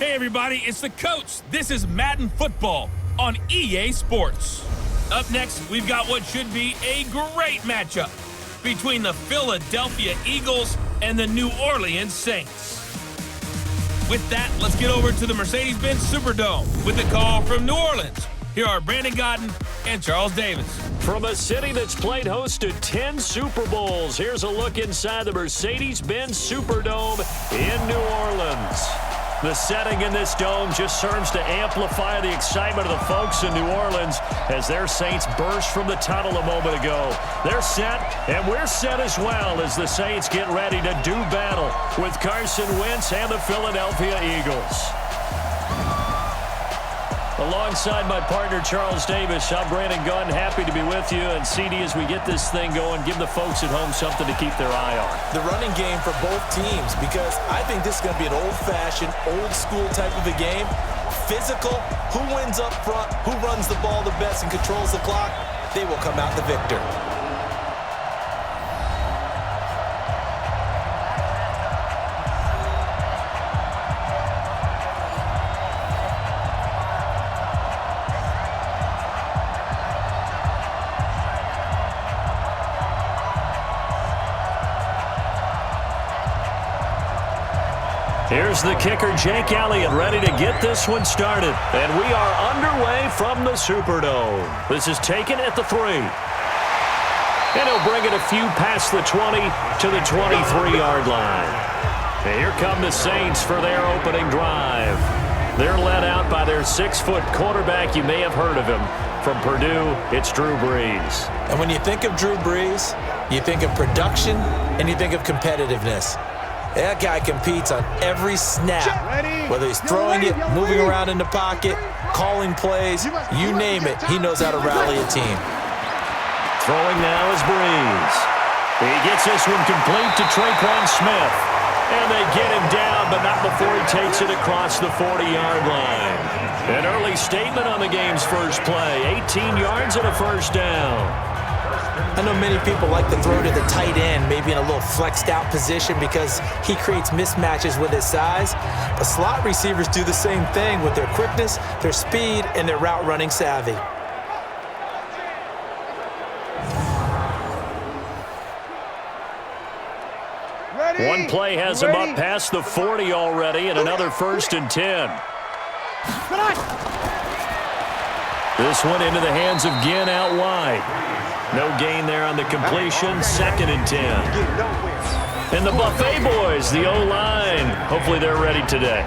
Hey everybody, it's the coach. This is Madden Football on EA Sports. Up next, we've got what should be a great matchup between the Philadelphia Eagles and the New Orleans Saints. With that, let's get over to the Mercedes-Benz Superdome with a call from New Orleans. Here are Brandon Godden and Charles Davis. From a city that's played host to 10 Super Bowls, here's a look inside the Mercedes-Benz Superdome in New Orleans. The setting in this dome just serves to amplify the excitement of the folks in New Orleans as their Saints burst from the tunnel a moment ago. They're set, and we're set as well as the Saints get ready to do battle with Carson Wentz and the Philadelphia Eagles. Alongside my partner, Charles Davis, I'm Brandon Gunn, happy to be with you. And CD, as we get this thing going, give the folks at home something to keep their eye on. The running game for both teams, because I think this is going to be an old-fashioned, old-school type of a game. Physical, who wins up front, who runs the ball the best and controls the clock, they will come out the victor. Here's the kicker, Jake Elliott, ready to get this one started. And we are underway from the Superdome. This is taken at the 3. And he'll bring it a few past the 20 to the 23-yard line. And here come the Saints for their opening drive. They're led out by their 6-foot quarterback. You may have heard of him. From Purdue, it's Drew Brees. And when you think of Drew Brees, you think of production and you think of competitiveness. That guy competes on every snap, whether he's throwing it, moving around in the pocket, calling plays, you name it, he knows how to rally a team. Throwing now is Brees. He gets this one complete to Traquan Smith. And they get him down, but not before he takes it across the 40-yard line. An early statement on the game's first play, 18 yards and a first down. I know many people like to throw to the tight end, maybe in a little flexed out position because he creates mismatches with his size. But slot receivers do the same thing with their quickness, their speed, and their route running savvy. One play has him up past the 40 already, and another 1st and 10. This one into the hands of Ginn out wide. No gain there on the completion, 2nd and 10. And the Buffet boys, the O-line, hopefully they're ready today.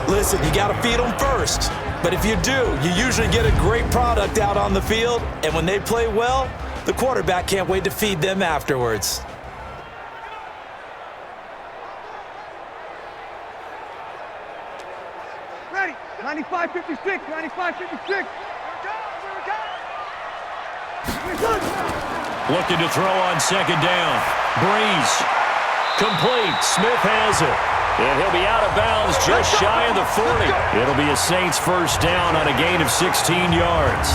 Listen, you got to feed them first. But if you do, you usually get a great product out on the field. And when they play well, the quarterback can't wait to feed them afterwards. Ready, 95-56, 95-56. Looking to throw on 2nd down. Brees. Complete. Smith has it. And he'll be out of bounds just shy of the 40. It'll be a Saints first down on a gain of 16 yards.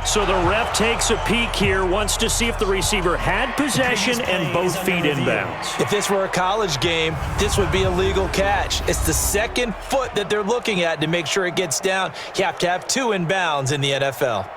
So the ref takes a peek here, wants to see if the receiver had possession and both feet inbounds. If this were a college game, this would be a legal catch. It's the 2nd foot that they're looking at to make sure it gets down. You have to have 2 inbounds in the NFL.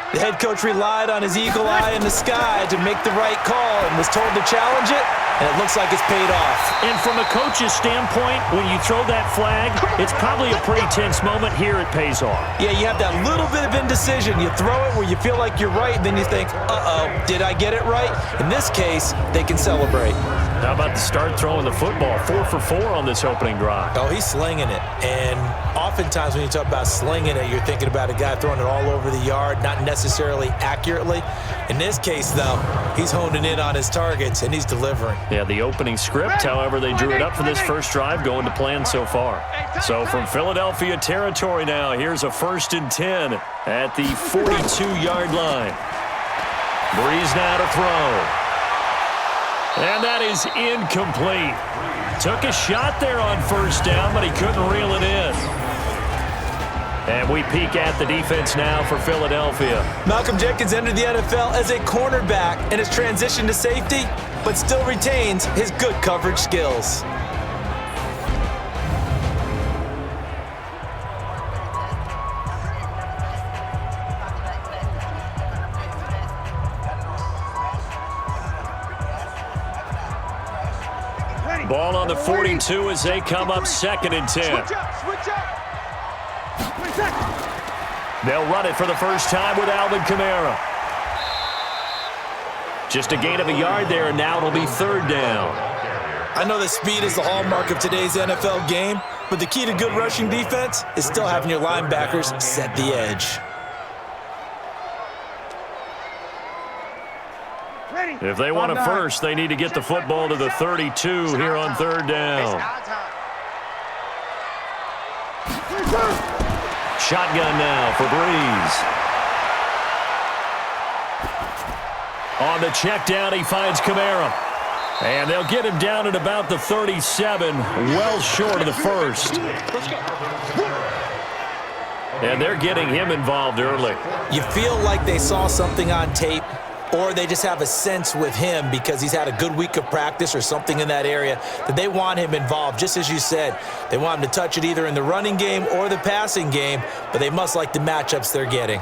The head coach relied on his eagle eye in the sky to make the right call and was told to challenge it, and it looks like it's paid off. And from a coach's standpoint, when you throw that flag, it's probably a pretty tense moment. Here it pays off. Yeah, you have that little bit of indecision. You throw it where you feel like you're right, and then you think, uh-oh, did I get it right? In this case, they can celebrate. How about the start throwing the football? 4 for 4 on this opening drive. Oh, he's slinging it. And oftentimes when you talk about slinging it, you're thinking about a guy throwing it all over the yard, not necessarily accurately. In this case, though, he's honing in on his targets, and he's delivering. Yeah, the opening script, however, they drew it up for this first drive, going to plan so far. So from Philadelphia territory now, here's a 1st and 10 at the 42-yard line. Breeze now to throw. And that is incomplete. Took a shot there on first down, but he couldn't reel it in. And we peek at the defense now for Philadelphia. Malcolm Jenkins entered the NFL as a cornerback and has transitioned to safety, but still retains his good coverage skills. Ball on the 42 as they come up 2nd and 10. They'll run it for the first time with Alvin Kamara. Just a gain of a yard there, and now it'll be 3rd down. I know that speed is the hallmark of today's NFL game, but the key to good rushing defense is still having your linebackers set the edge. If they want it first, they need to get the football to the 32 here on 3rd down. Shotgun now for Breeze. On the check down, he finds Kamara. And they'll get him down at about the 37, well short of the 1st. And they're getting him involved early. You feel like they saw something on tape, or they just have a sense with him because he's had a good week of practice or something in that area that they want him involved. Just as you said, they want him to touch it either in the running game or the passing game, but they must like the matchups they're getting.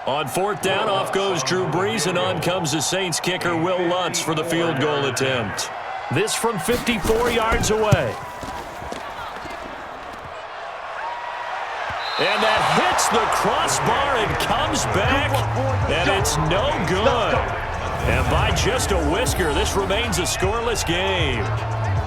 On 4th down, off goes Drew Brees, and on comes the Saints kicker Will Lutz for the field goal attempt. This from 54 yards away. And that hits the crossbar and comes back, and it's no good. And by just a whisker, this remains a scoreless game.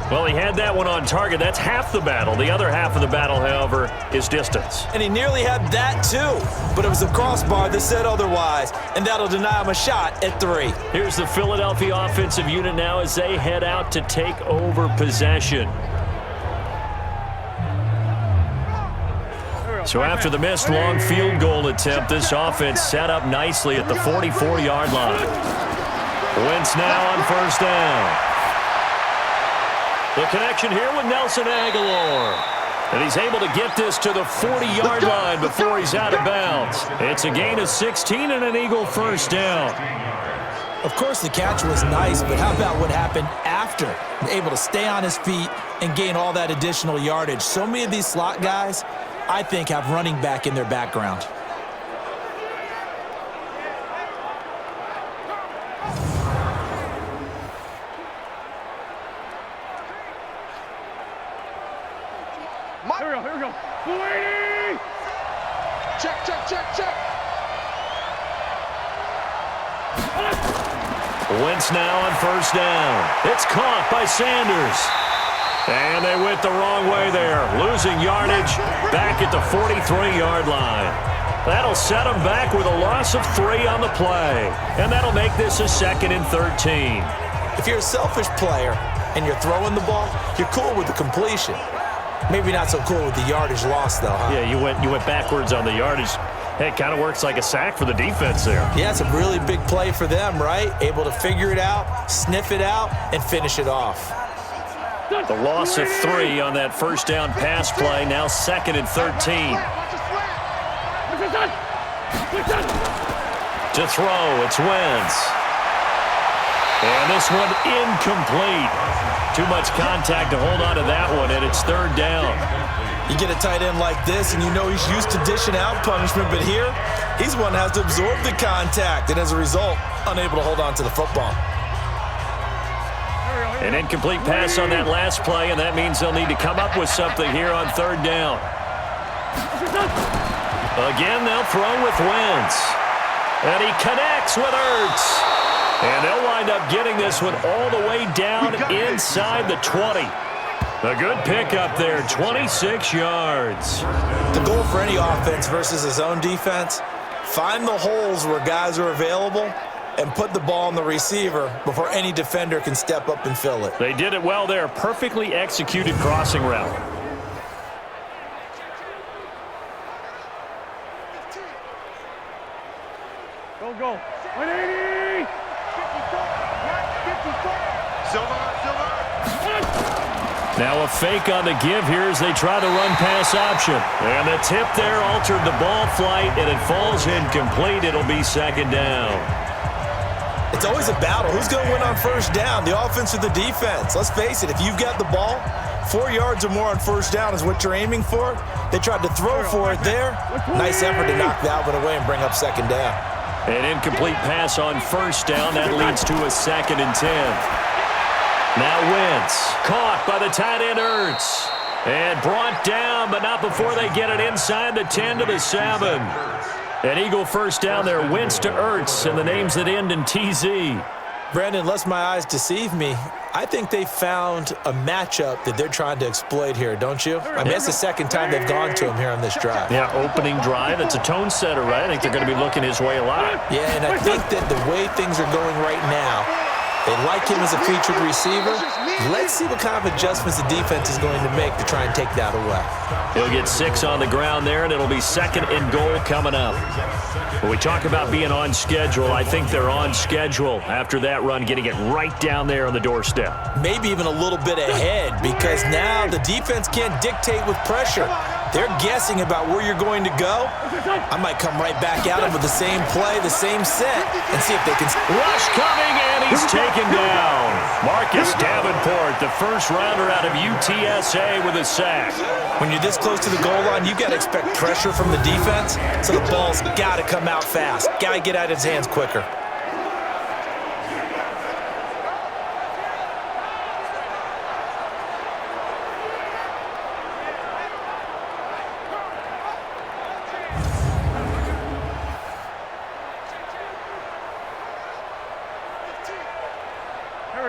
Well, he had that one on target. That's half the battle. The other half of the battle, however, is distance. And he nearly had that too, but it was the crossbar that said otherwise, and that'll deny him a shot at 3. Here's the Philadelphia offensive unit now as they head out to take over possession. So after the missed long field goal attempt, this offense set up nicely at the 44-yard line. Wentz now on 1st down. The connection here with Nelson Aguilar. And he's able to get this to the 40-yard line before he's out of bounds. It's a gain of 16 and an Eagle 1st down. Of course, the catch was nice, but how about what happened after? Able to stay on his feet and gain all that additional yardage. So many of these slot guys, I think, have running back in their background. Here we go. 280! Check. Wentz now on 1st down. It's caught by Sanders. And they went the wrong way there, losing yardage back at the 43-yard line. That'll set them back with a loss of 3 on the play. And that'll make this a 2nd and 13. If you're a selfish player and you're throwing the ball, you're cool with the completion. Maybe not so cool with the yardage loss, though, huh? Yeah, you went backwards on the yardage. Hey, it kind of works like a sack for the defense there. Yeah, it's a really big play for them, right? Able to figure it out, sniff it out, and finish it off. The loss of 3 on that 1st down pass play, now 2nd and 13. To throw, it's Wentz. And this one incomplete. Too much contact to hold on to that one, and it's 3rd down. You get a tight end like this, and you know he's used to dishing out punishment, but here, he's one that has to absorb the contact, and as a result, unable to hold on to the football. An incomplete pass on that last play, and that means they'll need to come up with something here on 3rd down. Again, they'll throw with Wentz. And he connects with Ertz. And they'll wind up getting this one all the way down inside the 20. A good pickup there, 26 yards. The goal for any offense versus his own defense, find the holes where guys are available and put the ball on the receiver before any defender can step up and fill it. They did it well there. Perfectly executed crossing route. Go. 180. Silver. Now a fake on the give here as they try to run pass option. And the tip there altered the ball flight, and it falls incomplete. It'll be second down. It's always a battle. Who's going to win on first down, the offense or the defense? Let's face it, if you've got the ball, 4 yards or more on first down is what you're aiming for. They tried to throw for it there. Nice effort to knock that one away and bring up second down. An incomplete pass on first down. That leads to a 2nd and 10. Now Wentz, caught by the tight end Ertz. And brought down, but not before they get it inside the 10 to the 7. An Eagle first down there, Wentz to Ertz, and the names that end in TZ. Brandon, unless my eyes deceive me, I think they found a matchup that they're trying to exploit here, don't you? I mean, that's the second time they've gone to him here on this drive. Yeah, opening drive. It's a tone setter, right? I think they're going to be looking his way a lot. Yeah, and I think that the way things are going right now, they like him as a featured receiver. Let's see what kind of adjustments the defense is going to make to try and take that away. He'll get 6 on the ground there, and it'll be 2nd and goal coming up. When we talk about being on schedule, I think they're on schedule after that run, getting it right down there on the doorstep. Maybe even a little bit ahead, because now the defense can't dictate with pressure. They're guessing about where you're going to go. I might come right back at him with the same play, the same set, and see if they can. Rush coming, and he's taken down. Marcus Davenport, the first rounder out of UTSA with a sack. When you're this close to the goal line, you've got to expect pressure from the defense, so the ball's got to come out fast. Got to get out of his hands quicker.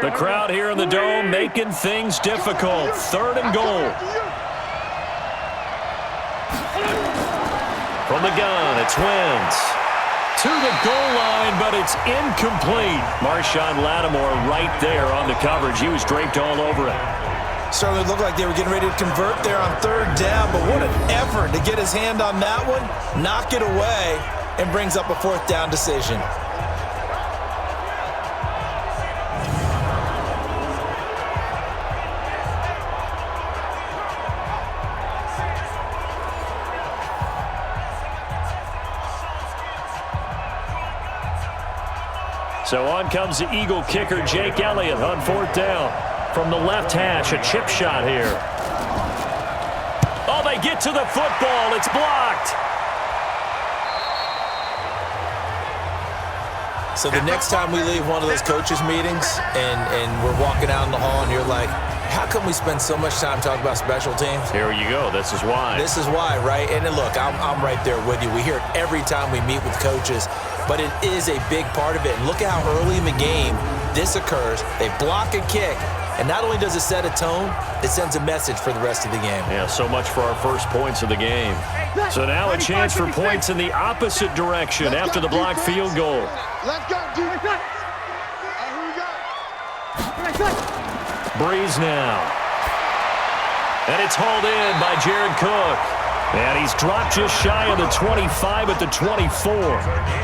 The crowd here in the Dome making things difficult. 3rd and goal. From the gun, it's Wentz. To the goal line, but it's incomplete. Marshawn Lattimore right there on the coverage. He was draped all over it. Certainly looked like they were getting ready to convert there on 3rd down, but what an effort to get his hand on that one, knock it away, and brings up a 4th down decision. So on comes the Eagle kicker, Jake Elliott, on 4th down. From the left hash, a chip shot here. Oh, they get to the football. It's blocked. So the next time we leave one of those coaches' meetings and we're walking out in the hall and you're like, how come we spend so much time talking about special teams? Here you go. This is why. This is why, right? And look, I'm right there with you. We hear it every time we meet with coaches, but it is a big part of it. And look at how early in the game this occurs. They block a kick, and not only does it set a tone, it sends a message for the rest of the game. Yeah, so much for our first points of the game. So now a chance for points in the opposite direction after the blocked field goal. Let's go, dude. Who we got? Breeze now. And it's hauled in by Jared Cook. And he's dropped just shy of the 25 at the 24.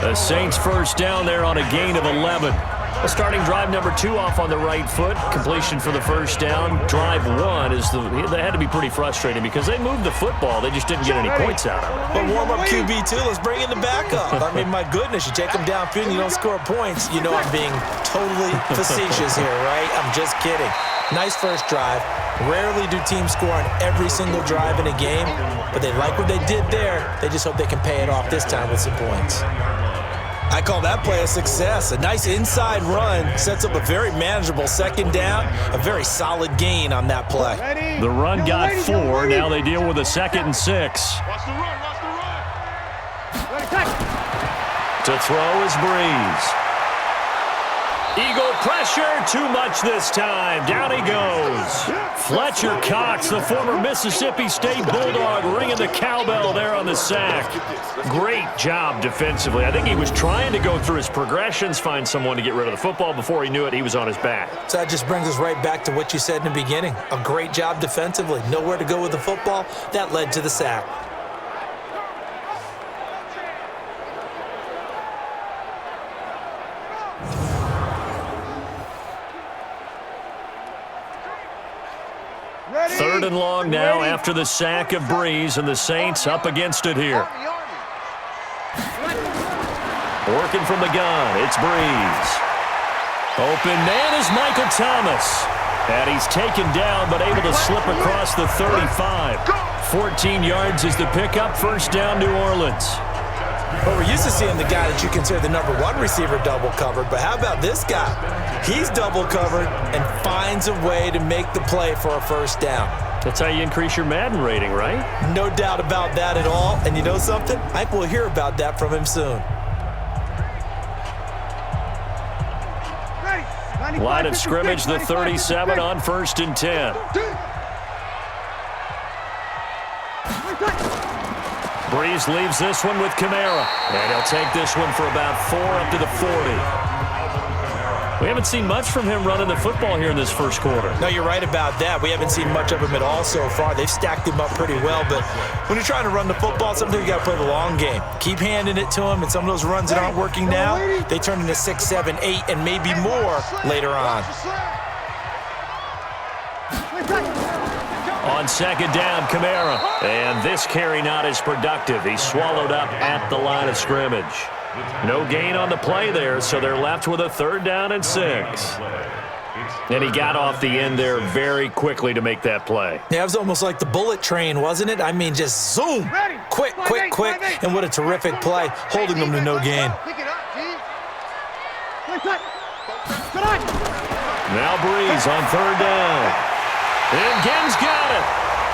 The Saints first down there on a gain of 11. Well, starting drive number 2 off on the right foot. Completion for the first down. Drive 1 is they had to be pretty frustrating because they moved the football. They just didn't get any points out of it. But warm-up QB, too. Let's bring in the backup. I mean, my goodness, you take them downfield and you don't score points. You know I'm being totally facetious here, right? I'm just kidding. Nice first drive. Rarely do teams score on every single drive in a game, but they like what they did there. They just hope they can pay it off this time with some points. I call that play a success. A nice inside run sets up a very manageable second down, a very solid gain on that play. The run got 4. Now they deal with a 2nd and 6. Watch the run, watch the run. To throw is Breeze. Eagle pressure, too much this time. Down he goes. Fletcher Cox, the former Mississippi State Bulldog, ringing the cowbell there on the sack. Great job defensively. I think he was trying to go through his progressions, find someone to get rid of the football. Before he knew it, he was on his back. So that just brings us right back to what you said in the beginning. A great job defensively. Nowhere to go with the football. That led to the sack. Third and long now after the sack of Breeze, and the Saints up against it here. Working from the gun, it's Breeze. Open man is Michael Thomas. And he's taken down, but able to slip across the 35. 14 yards is the pickup. First down, New Orleans. Well, we're used to seeing the guy that you consider the number one receiver double covered, but how about this guy? He's double covered and finds a way to make the play for a first down. That's how you increase your Madden rating, right? No doubt about that at all. And you know something? I think we'll hear about that from him soon. Line of scrimmage, the 37 on 1st and 10. Breeze leaves this one with Kamara. And he'll take this one for about 4 up to the 40. We haven't seen much from him running the football here in this first quarter. No, you're right about that. We haven't seen much of him at all so far. They've stacked him up pretty well, but when you're trying to run the football, sometimes you got to play the long game. Keep handing it to him, and some of those runs that aren't working now, they turn into 6, 7, 8, and maybe more later on. On second down, Kamara. And this carry not as productive. He's swallowed up at the line of scrimmage. No gain on the play there, so they're left with a 3rd down and 6. And he got off the end there very quickly to make that play. Yeah, it was almost like the bullet train, wasn't it? I mean, just zoom. Quick, quick, quick. And what a terrific play, holding them to no gain. Now Breeze on 3rd down. And Ginn's got it.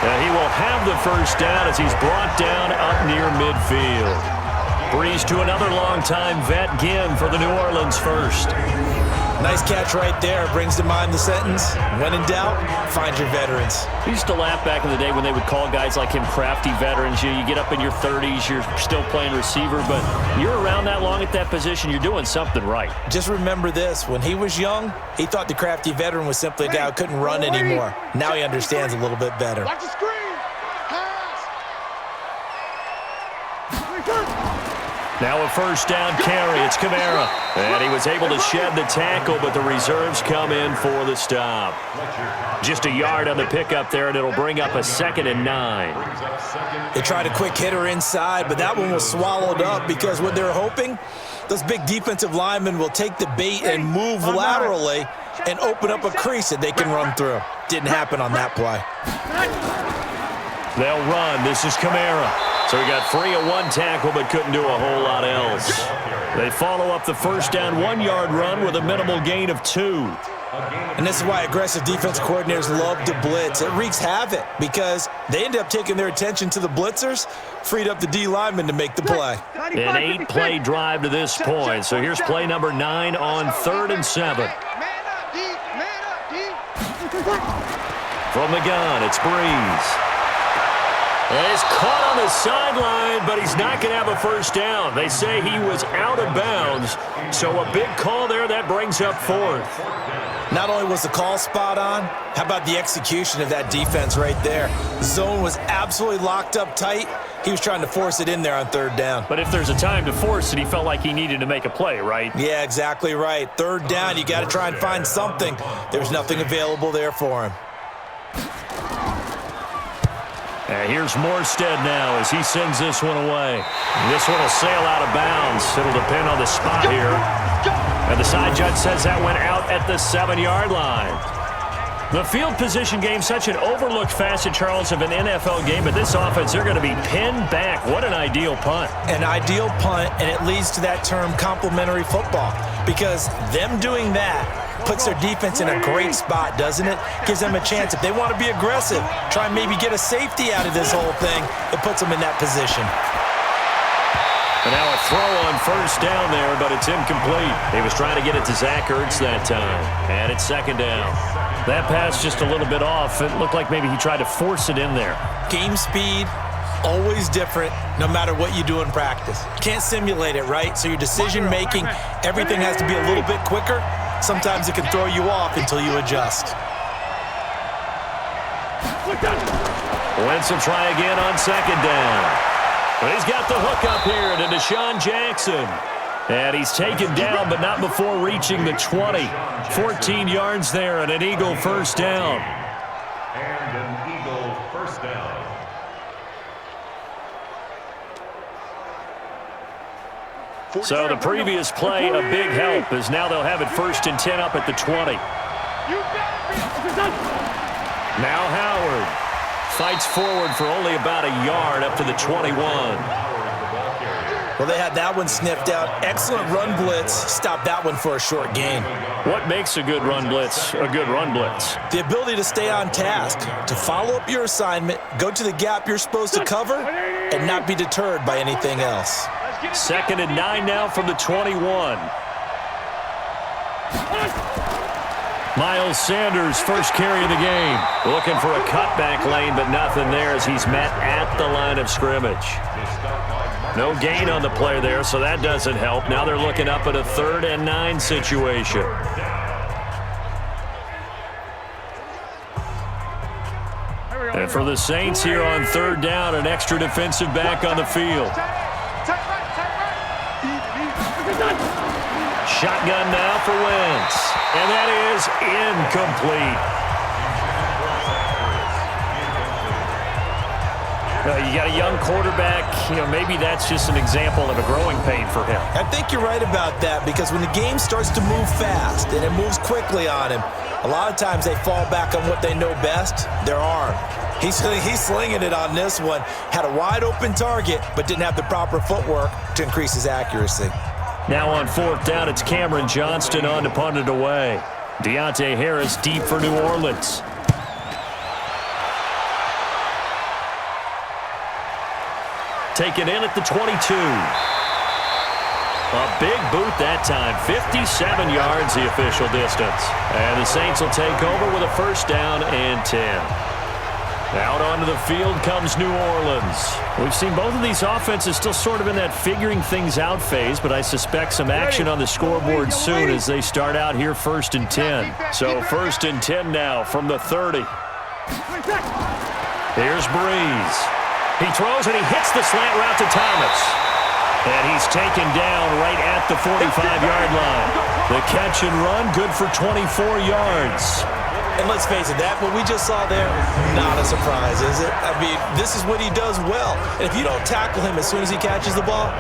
And he will have the first down as he's brought down up near midfield. Breeze to another long-time vet, Ginn, for the New Orleans first. Nice catch right there. Brings to mind the sentence, when in doubt, find your veterans. We used to laugh back in the day when they would call guys like him crafty veterans. You get up in your 30s, you're still playing receiver, but you're around that long at that position, you're doing something right. Just remember this. When he was young, he thought the crafty veteran was simply a guy who couldn't run anymore. Now he understands a little bit better. Watch the screen. Now a first down carry. It's Kamara. And he was able to shed the tackle, but the reserves come in for the stop. Just a yard on the pickup there, and it'll bring up a 2nd and 9. They tried a quick hitter inside, but that one was swallowed up because what they're hoping, those big defensive linemen will take the bait and move laterally and open up a crease that they can run through. Didn't happen on that play. They'll run. This is Kamara. So he got free of 1 tackle but couldn't do a whole lot else. They follow up the first down 1-yard run with a minimal gain of 2. And this is why aggressive defense coordinators love to blitz. It wreaks havoc because they end up taking their attention to the blitzers, freed up the D lineman to make the play. An 8-play drive to this point. So here's play number 9 on 3rd and 7. From the gun, it's Breeze. And he's caught on the sideline, but he's not going to have a first down. They say he was out of bounds, so a big call there that brings up 4th. Not only was the call spot on, how about the execution of that defense right there? The zone was absolutely locked up tight. He was trying to force it in there on 3rd down. But if there's a time to force it, he felt like he needed to make a play, right? Yeah, exactly right. 3rd down, you got to try and find something. There's nothing available there for him. And here's Morstead now as he sends this one away. This one will sail out of bounds. It'll depend on the spot here. And the side judge says that went out at the 7-yard line. The field position game, such an overlooked facet, Charles, of an NFL game, but this offense, they're going to be pinned back. What an ideal punt. An ideal punt, and it leads to that term complementary football, because them doing that puts their defense in a great spot, doesn't it? Gives them a chance. If they want to be aggressive, try and maybe get a safety out of this whole thing, it puts them in that position. And now a throw on first down there, but it's incomplete. He was trying to get it to Zach Ertz that time. And it's second down. That pass just a little bit off. It looked like maybe he tried to force it in there. Game speed, always different, no matter what you do in practice. Can't simulate it, right? So your decision-making, everything has to be a little bit quicker. Sometimes it can throw you off until you adjust. Wentz will try again on second down. But he's got the hook up here to Deshaun Jackson. And he's taken down, but not before reaching the 20. 14 yards there and an Eagle first down. And an Eagle first down. So the previous play, a big help, as now they'll have it 1st and 10 up at the 20. Now Howard fights forward for only about a yard up to the 21. Well, they had that one sniffed out. Excellent run blitz. Stopped that one for a short gain. What makes a good run blitz a good run blitz? The ability to stay on task, to follow up your assignment, go to the gap you're supposed to cover, and not be deterred by anything else. 2nd and 9 now from the 21. Miles Sanders, first carry of the game. Looking for a cutback lane, but nothing there as he's met at the line of scrimmage. No gain on the play there, so that doesn't help. Now they're looking up at a 3rd and 9 situation. And for the Saints here on 3rd down, an extra defensive back on the field. Shotgun now for Wentz. And that is incomplete. You got a young quarterback. Maybe that's just an example of a growing pain for him. I think you're right about that, because when the game starts to move fast and it moves quickly on him, a lot of times they fall back on what they know best, their arm. He's slinging it on this one. Had a wide open target, but didn't have the proper footwork to increase his accuracy. Now on 4th down, it's Cameron Johnston on to punt it away. Deontay Harris deep for New Orleans. Taken in at the 22. A big boot that time. 57 yards the official distance. And the Saints will take over with a 1st down and 10. Out onto the field comes New Orleans. We've seen both of these offenses still sort of in that figuring things out phase, but I suspect some action on the scoreboard soon as they start out here 1st and 10. So 1st and 10 now from the 30. Here's Breeze. He throws and he hits the slant route to Thomas. And he's taken down right at the 45-yard line. The catch and run, good for 24 yards. And let's face it, that what we just saw there, not a surprise, is it? I mean, this is what he does well. And if you don't tackle him as soon as he catches the ball,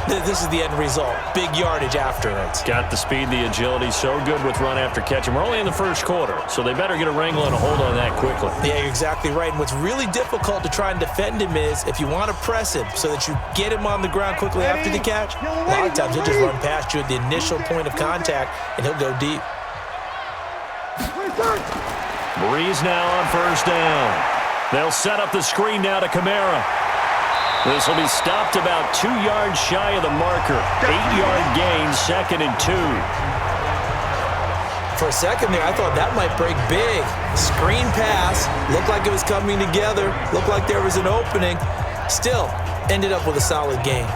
this is the end result. Big yardage after it. Got the speed, the agility, so good with run after catch. And we're only in the 1st quarter, so they better get a wrangle and a hold on that quickly. Yeah, you're exactly right. And what's really difficult to try and defend him is if you want to press him so that you get him on the ground quickly after the catch, a lot of times he'll just run past you at the initial point of contact, and he'll go deep. Breeze now on 1st down. They'll set up the screen now to Kamara. This will be stopped about 2 yards shy of the marker. 8-yard gain, 2nd and 2. For a second there, I thought that might break big. Screen pass. Looked like it was coming together. Looked like there was an opening. Still, ended up with a solid gain.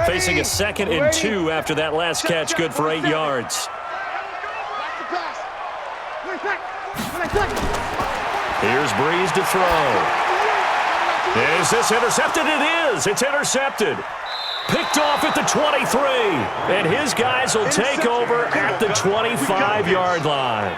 Facing a 2nd and 2 after that last catch, good for 8 yards. Here's Breeze to throw. Is this intercepted? It is. It's intercepted. Picked off at the 23. And his guys will take over at the 25-yard line.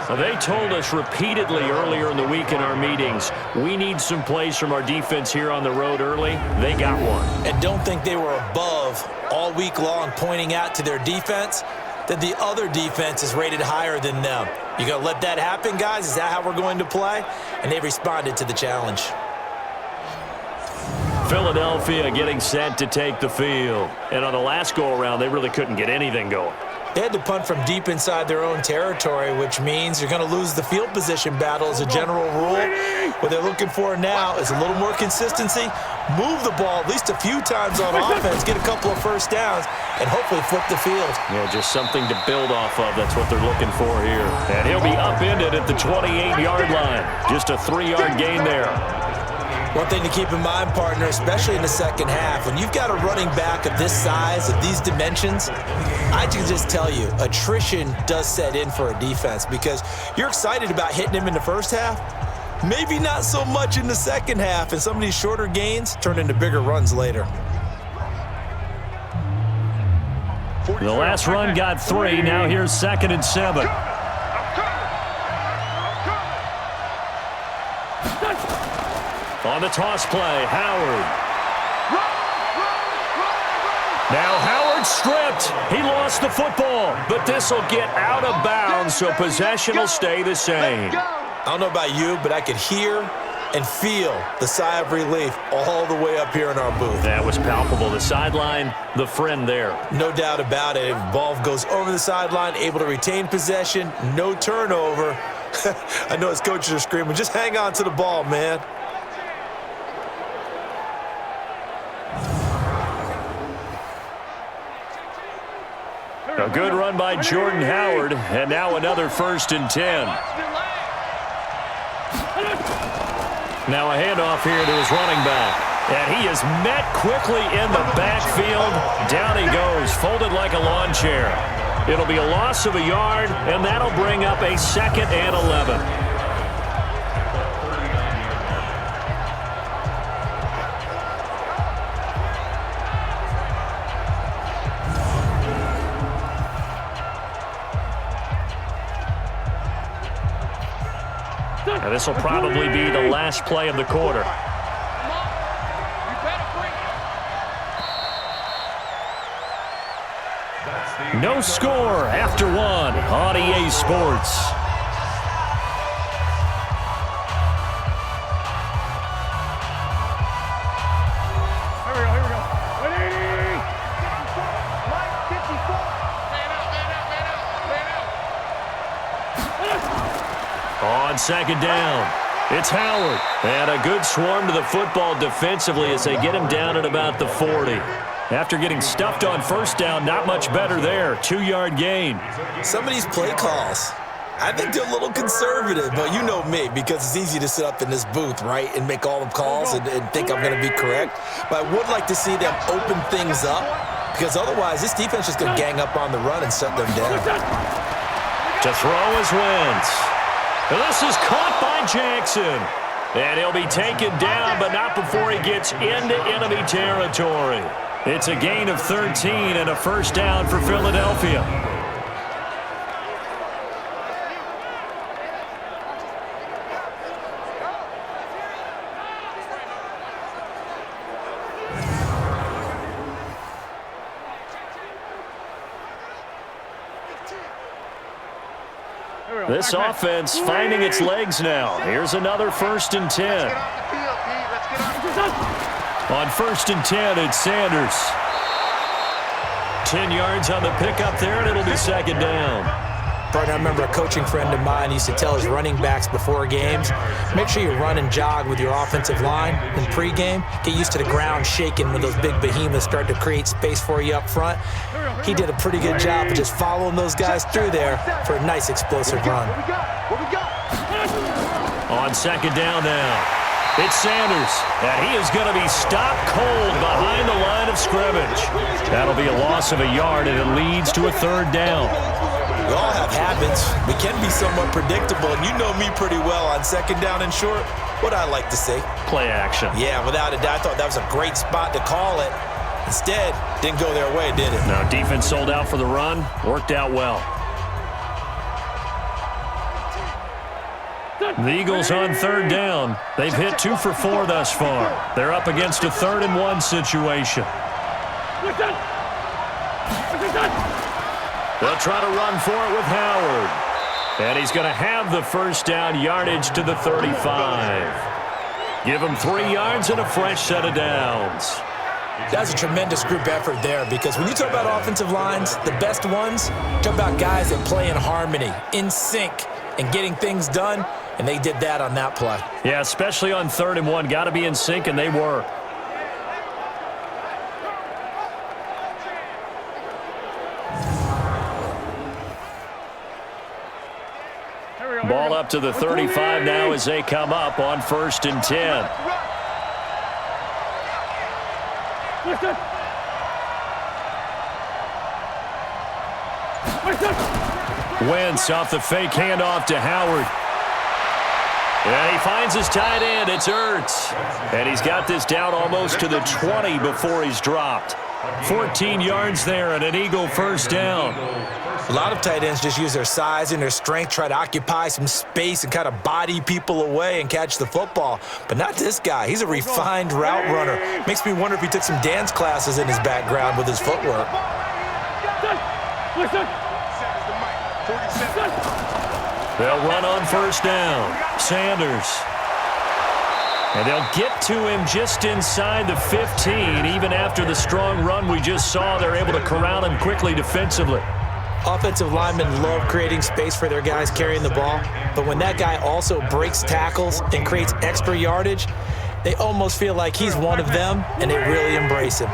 Now, they told us repeatedly earlier in the week in our meetings, we need some plays from our defense here on the road early. They got one. And don't think they were above all week long pointing out to their defense. that the other defense is rated higher than them. You going to let that happen, guys? Is that how we're going to play? And they responded to the challenge. Philadelphia getting set to take the field. And on the last go-around, they really couldn't get anything going. They had to punt from deep inside their own territory, which means you're going to lose the field position battle as a general rule. What they're looking for now is a little more consistency, move the ball at least a few times on offense, get a couple of first downs, and hopefully flip the field. Yeah, just something to build off of. That's what they're looking for here. And he'll be upended at the 28-yard line. Just a 3-yard gain there. One thing to keep in mind, partner, especially in the second half, when you've got a running back of this size, of these dimensions, I can just tell you, attrition does set in for a defense because you're excited about hitting him in the first half, maybe not so much in the second half, and some of these shorter gains turn into bigger runs later. The last run got 3. Now here's 2nd and 7. On the toss play, Howard. Now Howard stripped. He lost the football, but this will get out of bounds, so possession will stay the same. I don't know about you, but I could hear and feel the sigh of relief all the way up here in our booth. That was palpable. The sideline, the friend there. No doubt about it. Ball goes over the sideline, able to retain possession, no turnover. I know his coaches are screaming, just hang on to the ball, man. A good run by Jordan Howard, and now another 1st and 10. Now a handoff here to his running back. And he is met quickly in the backfield. Down he goes, folded like a lawn chair. It'll be a loss of a yard, and that'll bring up a 2nd and 11. Now this will probably be the last play of the quarter. No score after 1 on EA Sports. Here we go. 180. On 2nd down, it's Howard. And a good swarm to the football defensively as they get him down at about the 40. After getting stuffed on 1st down, not much better there. 2-yard gain. Some of these play calls, I think they're a little conservative, but you know me, because it's easy to sit up in this booth, right, and make all the calls and think I'm going to be correct. But I would like to see them open things up, because otherwise this defense is going to gang up on the run and shut them down. To throw is Wentz. This is caught by Jackson. And he'll be taken down, but not before he gets into enemy territory. It's a gain of 13 and a 1st down for Philadelphia. This offense finding its legs now. Here's another 1st and 10. On 1st and 10, it's Sanders. 10 yards on the pickup there, and it'll be 2nd down. Partner, I remember a coaching friend of mine used to tell his running backs before games, make sure you run and jog with your offensive line in pregame. Get used to the ground shaking when those big behemoths start to create space for you up front. He did a pretty good job of just following those guys through there for a nice explosive run. On 2nd down now, it's Sanders, and he is going to be stopped cold behind the line of scrimmage. That'll be a loss of a yard, and it leads to a 3rd down. We all have habits. We can be somewhat predictable, and you know me pretty well on 2nd down and short. What I like to say. Play action. Yeah, without a doubt. I thought that was a great spot to call it. Instead, didn't go their way, did it? No, defense sold out for the run. Worked out well. The Eagles on 3rd down. They've hit 2 for 4 thus far. They're up against a 3rd and 1 situation. They'll try to run for it with Howard. And he's going to have the first down, yardage to the 35. Give him 3 yards and a fresh set of downs. That's a tremendous group effort there, because when you talk about offensive lines, the best ones, talk about guys that play in harmony, in sync, and getting things done, and they did that on that play. Yeah, especially on 3rd and 1. Got to be in sync, and they were. Ball up to the 35 now as they come up on 1st and 10. Wentz off the fake handoff to Howard. And he finds his tight end. It's Ertz. And he's got this down almost to the 20 before he's dropped. 14 yards there and an Eagle first down. A lot of tight ends just use their size and their strength, try to occupy some space and kind of body people away and catch the football. But not this guy. He's a refined route runner. Makes me wonder if he took some dance classes in his background with his footwork. They'll run on first down. Sanders. And they'll get to him just inside the 15. Even after the strong run we just saw, they're able to corral him quickly defensively. Offensive linemen love creating space for their guys carrying the ball, but when that guy also breaks tackles and creates extra yardage, they almost feel like he's one of them, and they really embrace him.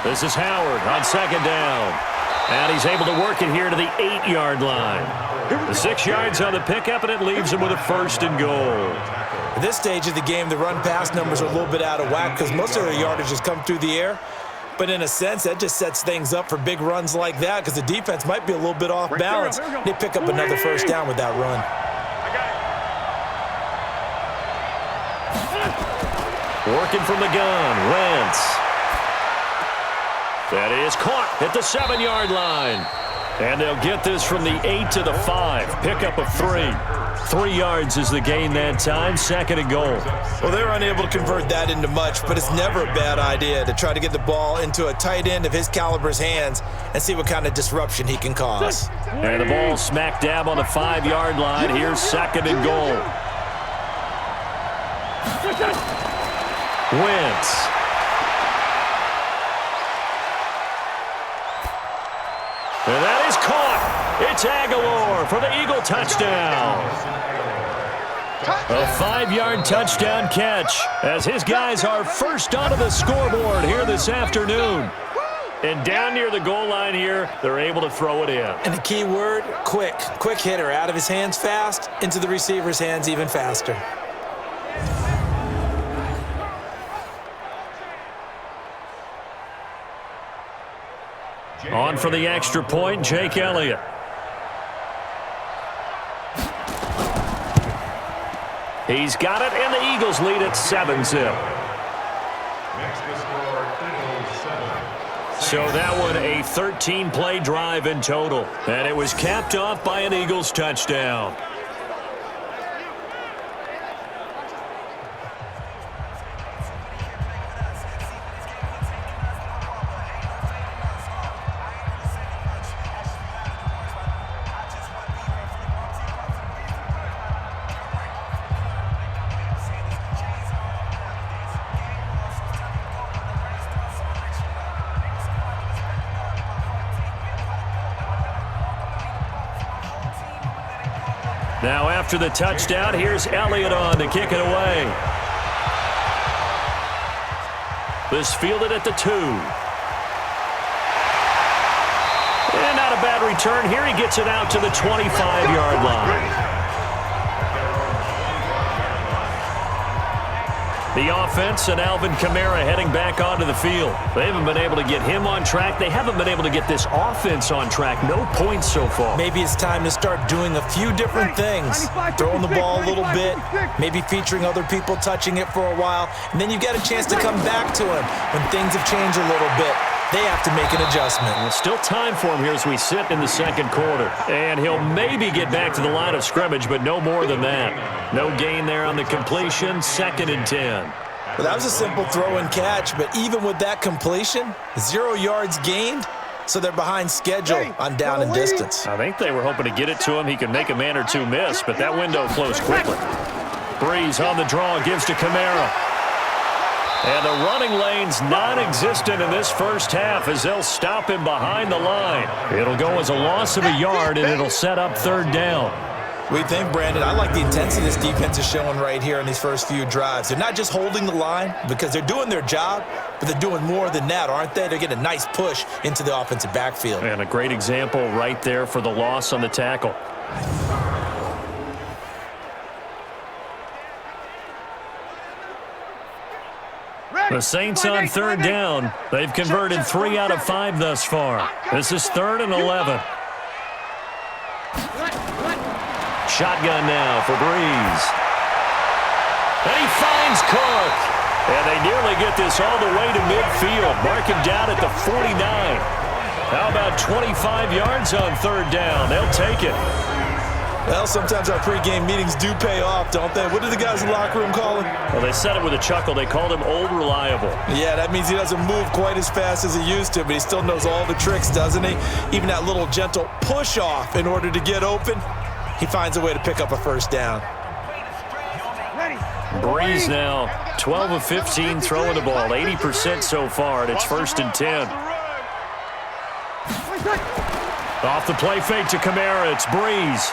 This is Howard on 2nd down. And he's able to work it here to the 8-yard line. The 6 yards on the pickup, and it leaves him with a 1st and goal. At this stage of the game, the run-pass numbers are a little bit out of whack because most of their yardage has come through the air. But in a sense, that just sets things up for big runs like that because the defense might be a little bit off balance. They pick up another first down with that run. Working from the gun, Wentz. That is caught at the 7-yard line. And they'll get this from the 8 to the 5. Pickup of 3. 3 yards is the gain that time. 2nd and goal. Well, they're unable to convert that into much, but it's never a bad idea to try to get the ball into a tight end of his caliber's hands and see what kind of disruption he can cause. And the ball smack dab on the 5-yard line. Here's 2nd and goal. Wentz. And that is caught. It's Aguilar for the Eagle touchdown. A 5-yard touchdown catch as his guys are first onto the scoreboard here this afternoon. And down near the goal line here, they're able to throw it in. And the key word, quick. Quick hitter. Out of his hands fast, into the receiver's hands even faster. On for the extra point, Jake Elliott. He's got it, and the Eagles lead at 7-zip. So that one a 13-play drive in total. And it was capped off by an Eagles touchdown. Now after the touchdown, here's Elliott on to kick it away. This fielded at the 2. And not a bad return. Here he gets it out to the 25-yard line. The offense and Alvin Kamara heading back onto the field. They haven't been able to get him on track. They haven't been able to get this offense on track. No points so far. Maybe it's time to start doing a few different things. Throwing the ball a little bit, maybe featuring other people touching it for a while, and then you get a chance to come back to him when things have changed a little bit. They have to make an adjustment. Well, still time for him here as we sit in the second quarter. And he'll maybe get back to the line of scrimmage, but no more than that. No gain there on the completion. 2nd and 10. Well, that was a simple throw and catch, but even with that completion, 0 yards gained, so they're behind schedule on down and distance. I think they were hoping to get it to him. He could make a man or two miss, but that window closed quickly. Breeze on the draw, gives to Kamara. And the running lane's non-existent in this first half as they'll stop him behind the line. It'll go as a loss of a yard, and it'll set up 3rd down. What do you think, Brandon? I like the intensity this defense is showing right here in these first few drives. They're not just holding the line because they're doing their job, but they're doing more than that, aren't they? They're getting a nice push into the offensive backfield. And a great example right there for the loss on the tackle. The Saints on 3rd down. They've converted 3 out of 5 thus far. This is 3rd and 11. Shotgun now for Breeze. And he finds Cook. And they nearly get this all the way to midfield. Mark him down at the 49. How about 25 yards on 3rd down? They'll take it. Well, sometimes our pregame meetings do pay off, don't they? What did the guys in the locker room call him? Well, they said it with a chuckle. They called him Old Reliable. Yeah, that means he doesn't move quite as fast as he used to, but he still knows all the tricks, doesn't he? Even that little gentle push-off in order to get open, he finds a way to pick up a 1st down. Breeze now, 12 of 15 throwing the ball, 80% so far, and it's 1st and 10. Off the play fake to Kamara, it's Breeze.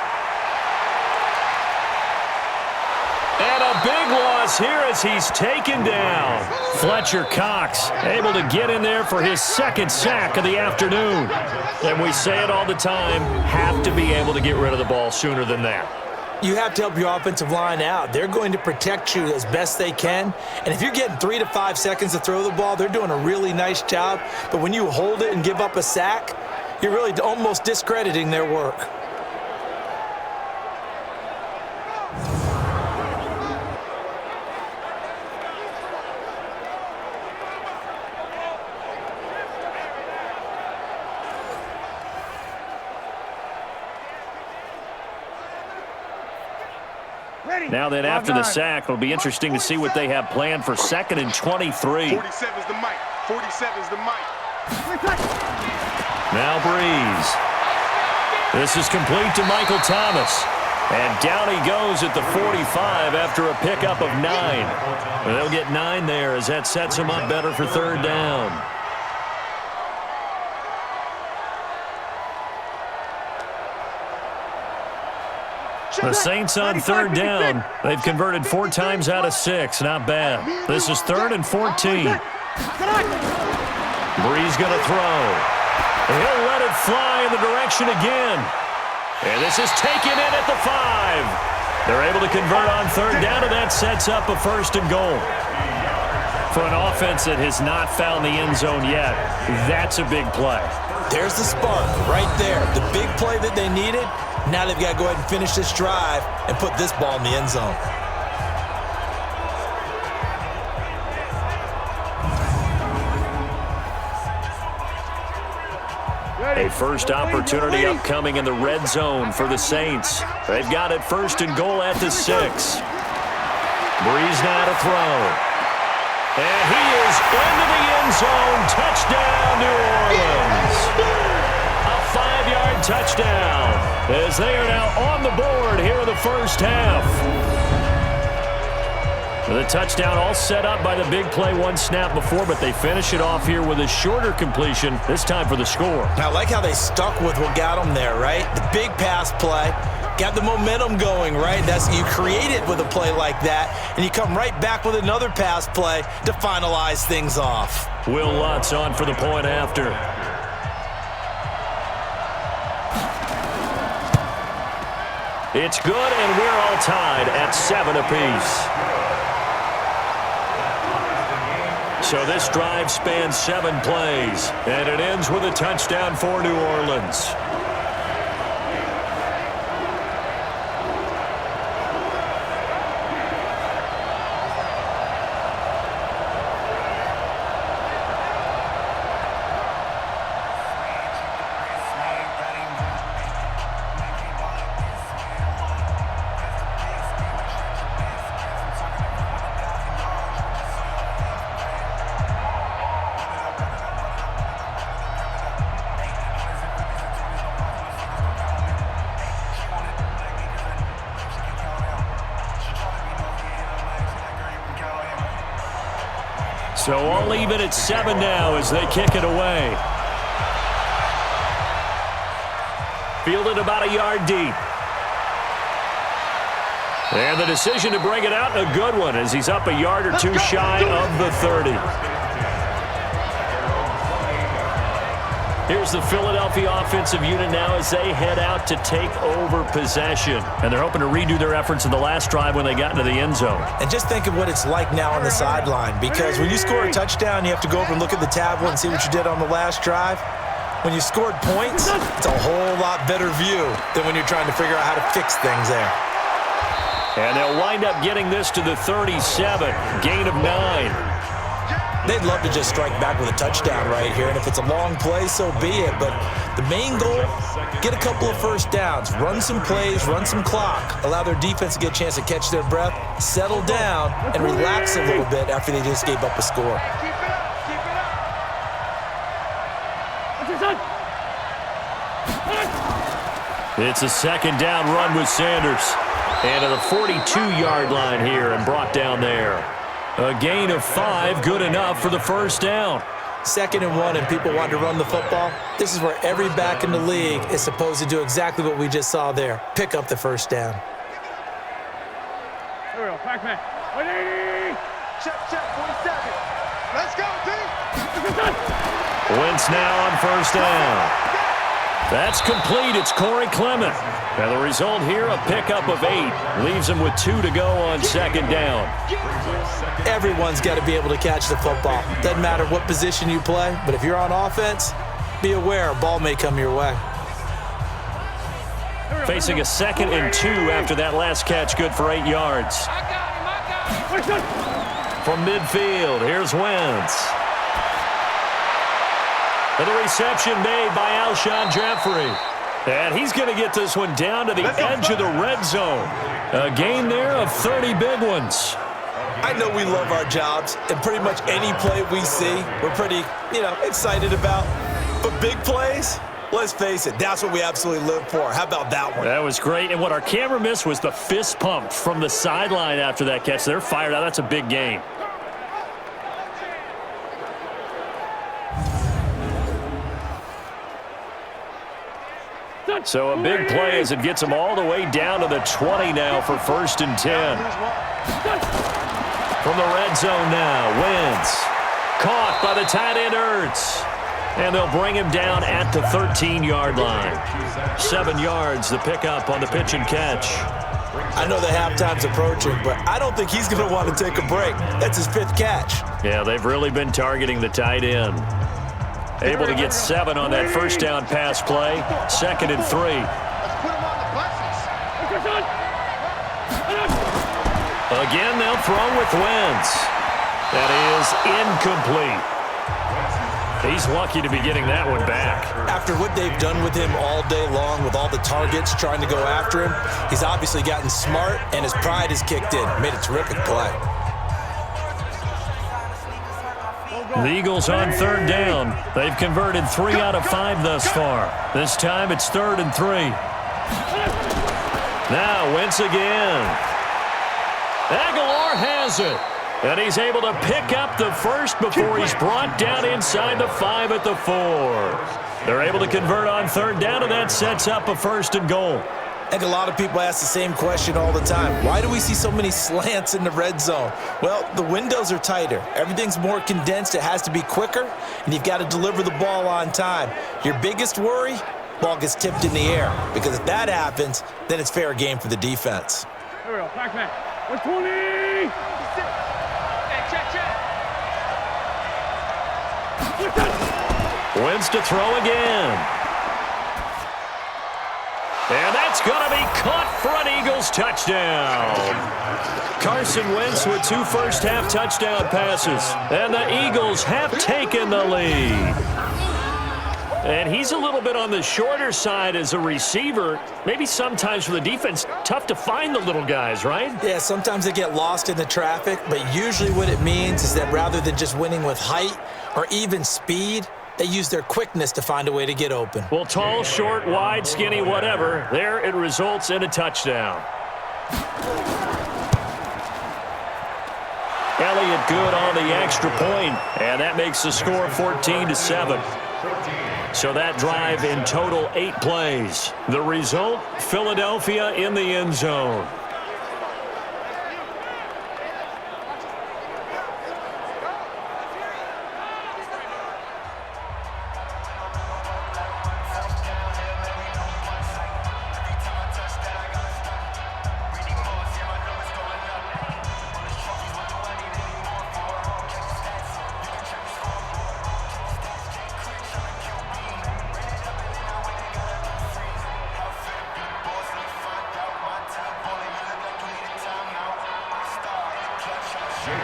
And a big loss here as he's taken down. Fletcher Cox able to get in there for his 2nd sack of the afternoon. And we say it all the time, have to be able to get rid of the ball sooner than that. You have to help your offensive line out. They're going to protect you as best they can. And if you're getting 3 to 5 seconds to throw the ball, they're doing a really nice job. But when you hold it and give up a sack, you're really almost discrediting their work. Now then, after the sack, it'll be interesting to see what they have planned for 2nd and 23. 47's the mic. 47's the mic. Now Breeze. This is complete to Michael Thomas. And down he goes at the 45 after a pickup of 9. They'll get 9 there as that sets him up better for 3rd down. The Saints on 3rd down. They've converted 4 times out of 6. Not bad. This is 3rd and 14. Breeze going to throw. He'll let it fly in the direction again. And this is taken in at the 5. They're able to convert on 3rd down, and that sets up a 1st and goal. For an offense that has not found the end zone yet, that's a big play. There's the spark right there. The big play that they needed. Now they've got to go ahead and finish this drive and put this ball in the end zone. A first opportunity upcoming in the red zone for the Saints. They've got it 1st and goal at the 6. Breeze now to throw. And he is into the end zone. Touchdown, New Orleans. A 5-yard touchdown as they are now on the board here in the first half. The touchdown all set up by the big play 1 snap before, but they finish it off here with a shorter completion, this time for the score. I like how they stuck with what got them there, right? The big pass play, got the momentum going, right? You create it with a play like that, and you come right back with another pass play to finalize things off. Will Lutz on for the point after. It's good, and we're all tied at 7 apiece. So this drive spans 7 plays, and it ends with a touchdown for New Orleans. So all even at 7 now as they kick it away. Fielded about a yard deep. And the decision to bring it out, a good one, as he's up a yard or two shy of the 30. Here's the Philadelphia offensive unit now as they head out to take over possession. And they're hoping to redo their efforts in the last drive when they got into the end zone. And just think of what it's like now on the sideline, because when you score a touchdown, you have to go over and look at the tablet and see what you did on the last drive. When you scored points, it's a whole lot better view than when you're trying to figure out how to fix things there. And they'll wind up getting this to the 37, gain of 9. They'd love to just strike back with a touchdown right here, and if it's a long play, so be it. But the main goal, get a couple of first downs, run some plays, run some clock, allow their defense to get a chance to catch their breath, settle down, and relax a little bit after they just gave up a score. It's a second down run with Sanders. And to the 42-yard line here and brought down there. A gain of 5, good enough for the first down. 2nd and 1 and people want to run the football. This is where every back in the league is supposed to do exactly what we just saw there. Pick up the first down. Here we go, Pac-Man. 180! Check, 47. Let's go, team. Wentz now on first down. That's complete. It's Corey Clement. And the result here, a pickup of 8. Leaves him with 2 to go on second down. Everyone's got to be able to catch the football. Doesn't matter what position you play, but if you're on offense, be aware a ball may come your way. Facing a 2nd and 2 after that last catch, good for 8 yards. From midfield, here's Wentz. And the reception made by Alshon Jeffrey. And he's going to get this one down to the edge of the red zone. A gain there of 30 big ones. I know we love our jobs, and pretty much any play we see, we're pretty, excited about. But big plays, let's face it, that's what we absolutely live for. How about that one? That was great. And what our camera missed was the fist pump from the sideline after that catch. They're fired out. That's a big gain. So a big play as it gets them all the way down to the 20 now for 1st and 10. From the red zone now, Wentz. Caught by the tight end Ertz. And they'll bring him down at the 13-yard line. 7 yards, the pickup on the pitch and catch. I know the halftime's approaching, but I don't think he's going to want to take a break. That's his 5th catch. Yeah, they've really been targeting the tight end. Able to get 7 on that first down pass play. 2nd and 3. Again, they'll throw with Wentz. That is incomplete. He's lucky to be getting that one back. After what they've done with him all day long, with all the targets trying to go after him, he's obviously gotten smart, and his pride has kicked in. Made a terrific play. The Eagles on 3rd down. They've converted 3 out of 5 thus far. This time it's 3rd and 3. Now Wentz again. Aguilar has it. And he's able to pick up the first before he's brought down inside the 5 at the 4. They're able to convert on 3rd down, and that sets up a 1st and goal. I think a lot of people ask the same question all the time. Why do we see so many slants in the red zone? Well, the windows are tighter. Everything's more condensed. It has to be quicker, and you've got to deliver the ball on time. Your biggest worry, ball gets tipped in the air, because if that happens, then it's fair game for the defense. Here we go, Pac-Man. 120! Wentz to throw again. And that's going to be caught for an Eagles touchdown. Carson Wentz with 2 first-half touchdown passes. And the Eagles have taken the lead. And he's a little bit on the shorter side as a receiver. Maybe sometimes for the defense, tough to find the little guys, right? Yeah, sometimes they get lost in the traffic, but usually what it means is that rather than just winning with height or even speed, they use their quickness to find a way to get open. Well, tall, short, wide, skinny, whatever, there it results in a touchdown. Elliott good on the extra point, and that makes the score 14-7. So that drive in total 8 plays. The result, Philadelphia in the end zone.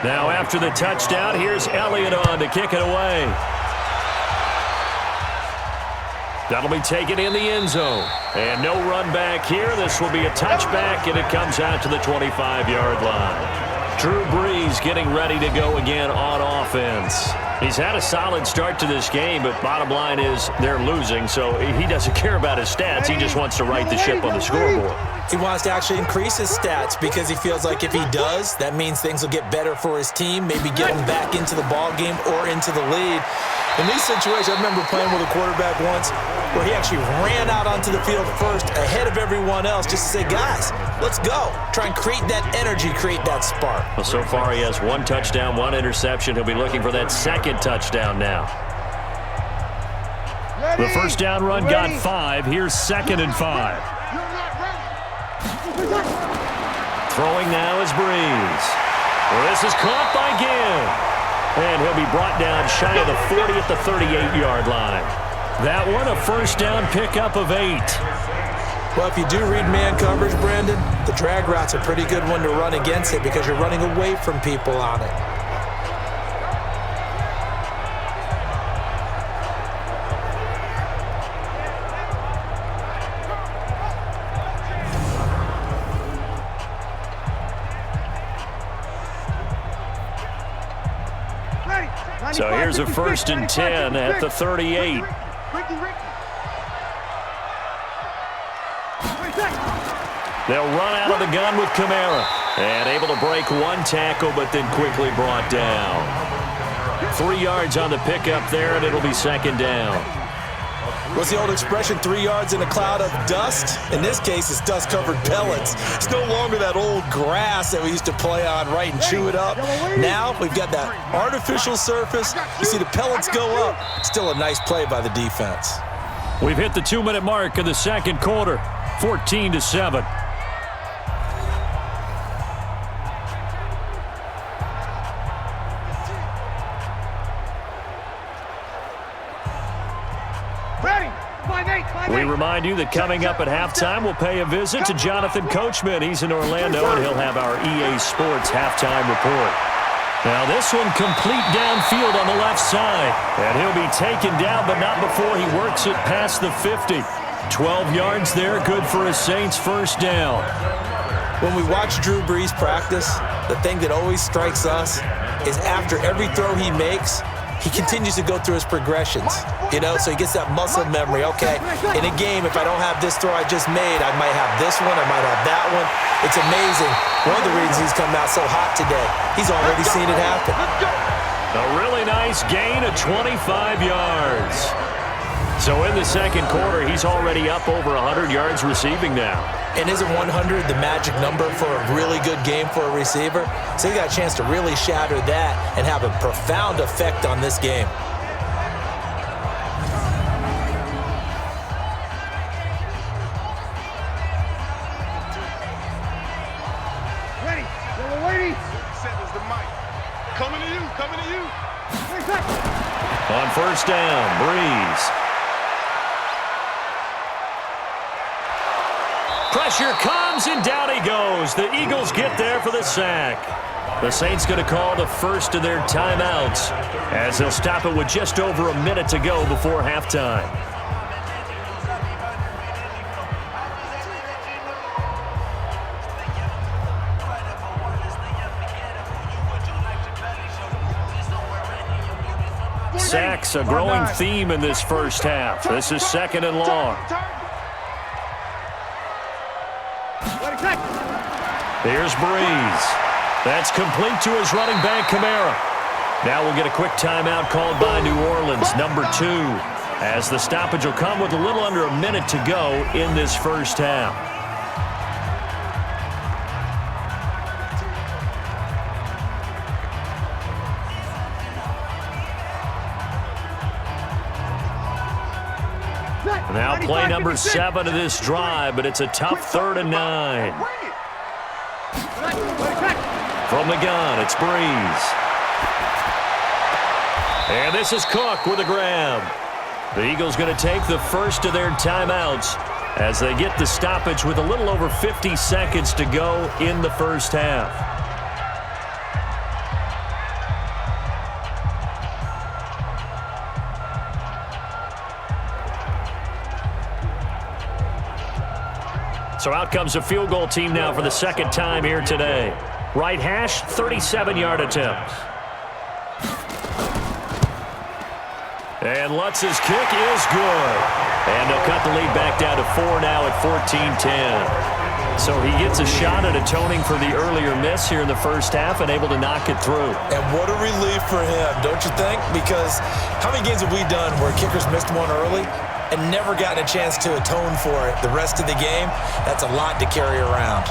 Now after the touchdown, here's Elliott on to kick it away. That'll be taken in the end zone. And no run back here. This will be a touchback, and it comes out to the 25-yard line. Drew Brees getting ready to go again on offense. He's had a solid start to this game, but bottom line is they're losing, so he doesn't care about his stats. He just wants to right the ship on the scoreboard. He wants to actually increase his stats because he feels like if he does, that means things will get better for his team, maybe get him back into the ball game or into the lead. In these situations, I remember playing with a quarterback once where he actually ran out onto the field first ahead of everyone else just to say, guys, let's go. Try and create that energy, create that spark. Well, so far he has 1 touchdown, 1 interception. He'll be looking for that second touchdown now. The first down run got 5. Here's 2nd and 5. Throwing now is Brees. Well, this is caught by Gibb. And he'll be brought down shy of the 40 at the 38-yard line. That one, a first down pickup of 8. Well, if you do read man coverage, Brandon, the drag route's a pretty good one to run against it because you're running away from people on it. So here's a 1st and 10 at the 38. They'll run out of the gun with Kamara. And able to break 1 tackle, but then quickly brought down. 3 yards on the pickup there, and it'll be 2nd down. What's the old expression, 3 yards in a cloud of dust? In this case, it's dust-covered pellets. It's no longer that old grass that we used to play on, right, and chew it up. Now we've got that artificial surface. You see the pellets go up. Still a nice play by the defense. We've hit the 2-minute mark of the second quarter, 14-7. We remind you that coming up at halftime, we'll pay a visit to Jonathan Coachman. He's in Orlando, and he'll have our EA Sports halftime report. Now this one complete downfield on the left side. And he'll be taken down, but not before he works it past the 50. 12 yards there, good for a Saints first down. When we watch Drew Brees practice, the thing that always strikes us is after every throw he makes, he continues to go through his progressions, you know, so he gets that muscle memory. Okay, in a game, if I don't have this throw I just made, I might have this one, I might have that one. It's amazing. One of the reasons he's come out so hot today, he's already seen it happen. A really nice gain of 25 yards. So in the second quarter, he's already up over 100 yards receiving now. And isn't 100 the magic number for a really good game for a receiver? So he got a chance to really shatter that and have a profound effect on this game. Ready. Yellow lady. Settles the mic. Coming to you. Coming to you. On first down, Brees. Pressure comes, and down he goes. The Eagles get there for the sack. The Saints going to call the first of their timeouts as they'll stop it with just over a minute to go before halftime. Sacks, a growing theme in this first half. This is 2nd and long. Here's Brees. That's complete to his running back, Kamara. Now we'll get a quick timeout called by New Orleans, number 2, as the stoppage will come with a little under a minute to go in this first half. Now play number 7 of this drive, but it's a tough 3rd and 9. From the gun, it's Breeze. And this is Cook with a grab. The Eagles going to take the first of their timeouts as they get the stoppage with a little over 50 seconds to go in the first half. So out comes a field goal team now for the second time here today. Right hash, 37-yard attempt. And Lutz's kick is good. And they'll cut the lead back down to 4 now at 14-10. So he gets a shot at atoning for the earlier miss here in the first half and able to knock it through. And what a relief for him, don't you think? Because how many games have we done where kickers missed one early and never gotten a chance to atone for it the rest of the game? That's a lot to carry around.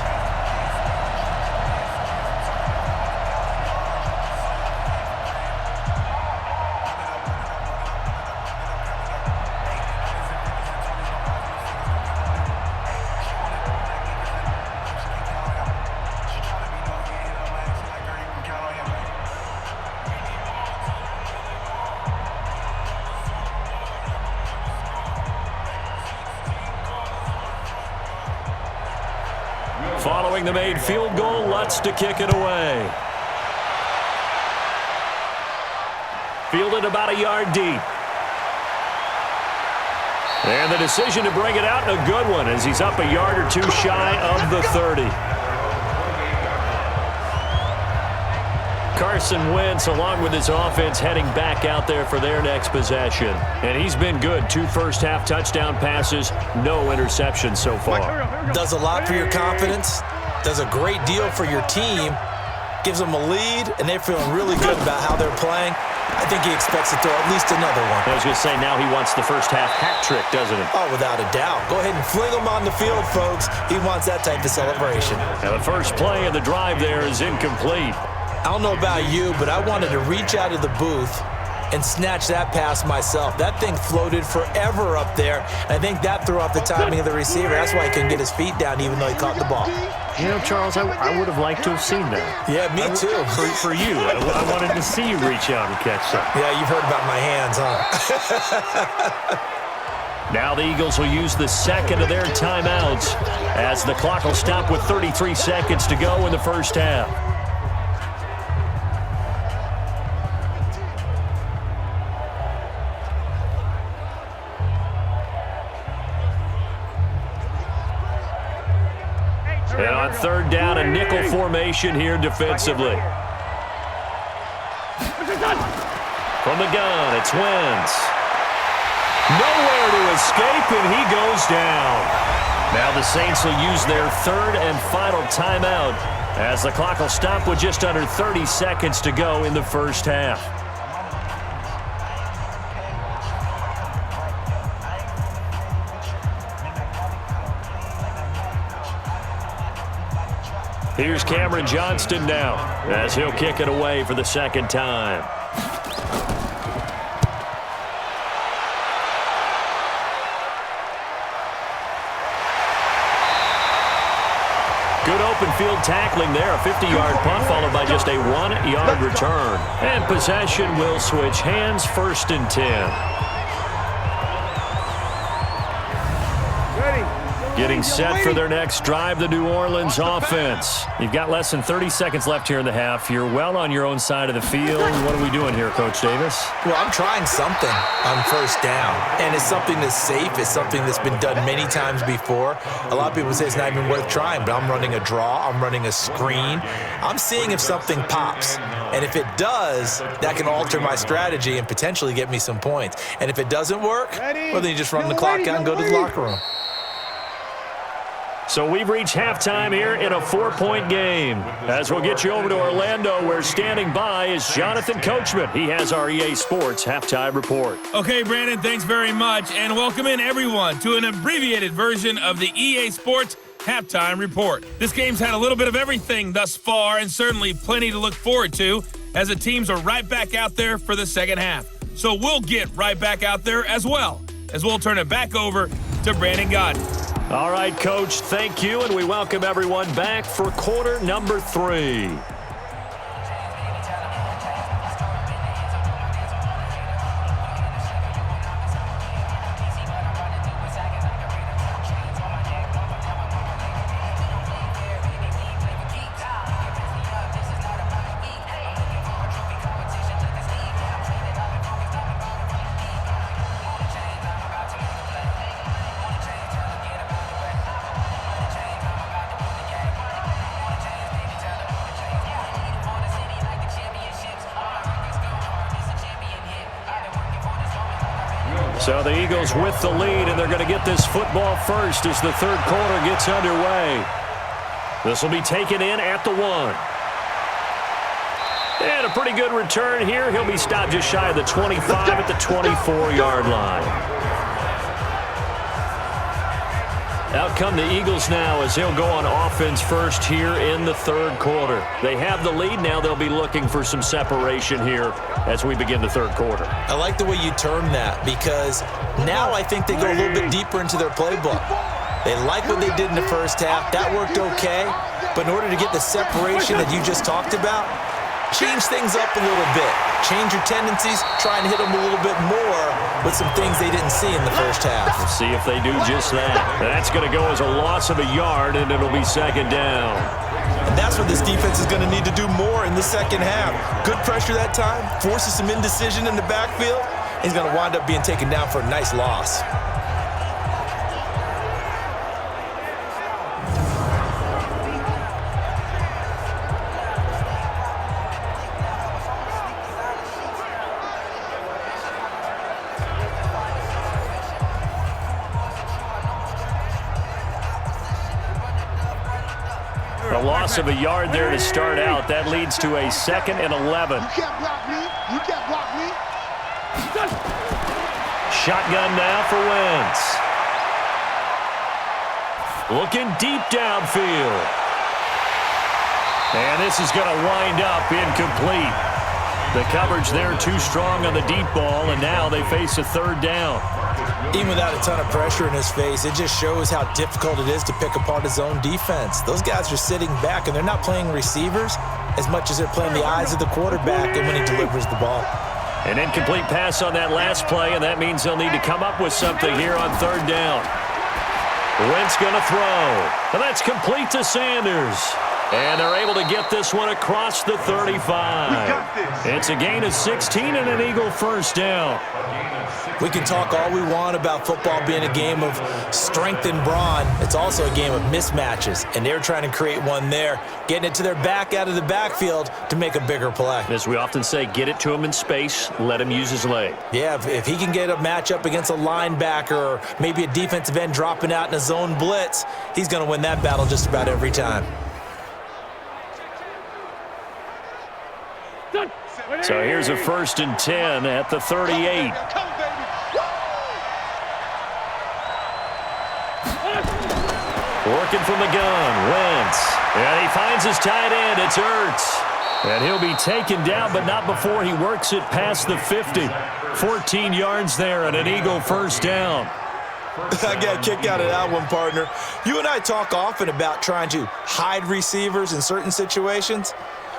Following the made field goal, Lutz to kick it away. Fielded about a yard deep. And the decision to bring it out, and a good one, as he's up a yard or 2 shy of the 30. Carson Wentz, along with his offense, heading back out there for their next possession. And he's been good. 2 first-half touchdown passes, no interceptions so far. Does a lot for your confidence, does a great deal for your team, gives them a lead, and they're feeling really good about how they're playing. I think he expects to throw at least another one. I was going to say, now he wants the first-half hat trick, doesn't he? Oh, without a doubt. Go ahead and fling him on the field, folks. He wants that type of celebration. Now the first play of the drive there is incomplete. I don't know about you, but I wanted to reach out of the booth and snatch that pass myself. That thing floated forever up there. I think that threw off the timing of the receiver. That's why he couldn't get his feet down even though he caught the ball. You know, Charles, I would have liked to have seen that. Yeah, me too. For you. I wanted to see you reach out and catch something. Yeah, you've heard about my hands, huh? Now the Eagles will use the second of their timeouts as the clock will stop with 33 seconds to go in the first half. And on third down, a nickel formation here defensively. From the gun, it's Wentz. Nowhere to escape, and he goes down. Now the Saints will use their third and final timeout as the clock will stop with just under 30 seconds to go in the first half. Here's Cameron Johnston now as he'll kick it away for the second time. Good open field tackling there. A 50-yard punt followed by just a 1-yard return. And possession will switch hands, 1st and 10. Getting set for their next drive, the New Orleans offense. You've got less than 30 seconds left here in the half. You're well on your own side of the field. What are we doing here, Coach Davis? Well, I'm trying something on first down, and it's something that's safe. It's something that's been done many times before. A lot of people say it's not even worth trying, but I'm running a draw. I'm running a screen. I'm seeing if something pops, and if it does, that can alter my strategy and potentially get me some points. And if it doesn't work, well, then you just run the clock out and go to the locker room. So we've reached halftime here in a 4-point game. As we'll get you over to Orlando, where standing by is Jonathan Coachman. He has our EA Sports halftime report. Okay, Brandon, thanks very much. And welcome in, everyone, to an abbreviated version of the EA Sports halftime report. This game's had a little bit of everything thus far, and certainly plenty to look forward to, as the teams are right back out there for the second half. So we'll get right back out there as well, as we'll turn it back over to Brandon Godden. All right, Coach, thank you, and we welcome everyone back for quarter number 3. So the Eagles with the lead, and they're going to get this football first as the third quarter gets underway. This will be taken in at the 1. And a pretty good return here. He'll be stopped just shy of the 25 at the 24-yard line. Out come the Eagles now as they'll go on offense first here in the third quarter. They have the lead now. They'll be looking for some separation here as we begin the third quarter. I like the way you term that, because now I think they go a little bit deeper into their playbook. They like what they did in the first half. That worked okay. But in order to get the separation that you just talked about, change things up a little bit. Change your tendencies. Try and hit them a little bit more with some things they didn't see in the first half. We'll see if they do just that. That's going to go as a loss of a yard, and it'll be second down. And that's what this defense is going to need to do more in the second half. Good pressure that time. Forces some indecision in the backfield. He's going to wind up being taken down for a nice loss. A loss of a yard there to start out. That leads to a 2nd and 11. You can't block me. You can't block me. Shotgun now for Wentz. Looking deep downfield. And this is going to wind up incomplete. The coverage there too strong on the deep ball, and now they face a third down. Even without a ton of pressure in his face, it just shows how difficult it is to pick apart his own defense. Those guys are sitting back, and they're not playing receivers as much as they're playing the eyes of the quarterback and when he delivers the ball. An incomplete pass on that last play, and that means they'll need to come up with something here on third down. Wentz going to throw. And that's complete to Sanders. And they're able to get this one across the 35. It's a gain of 16 and an Eagle first down. We can talk all we want about football being a game of strength and brawn. It's also a game of mismatches, and they're trying to create one there, getting it to their back out of the backfield to make a bigger play. As we often say, get it to him in space, let him use his leg. Yeah, if he can get a matchup against a linebacker or maybe a defensive end dropping out in a zone blitz, he's going to win that battle just about every time. So here's a 1st and 10 at the 38. Working from the gun, Wentz. And he finds his tight end, it's Ertz. And he'll be taken down, but not before he works it past the 50. 14 yards there and an Eagle first down. I got a kick out of that one, partner. You and I talk often about trying to hide receivers in certain situations.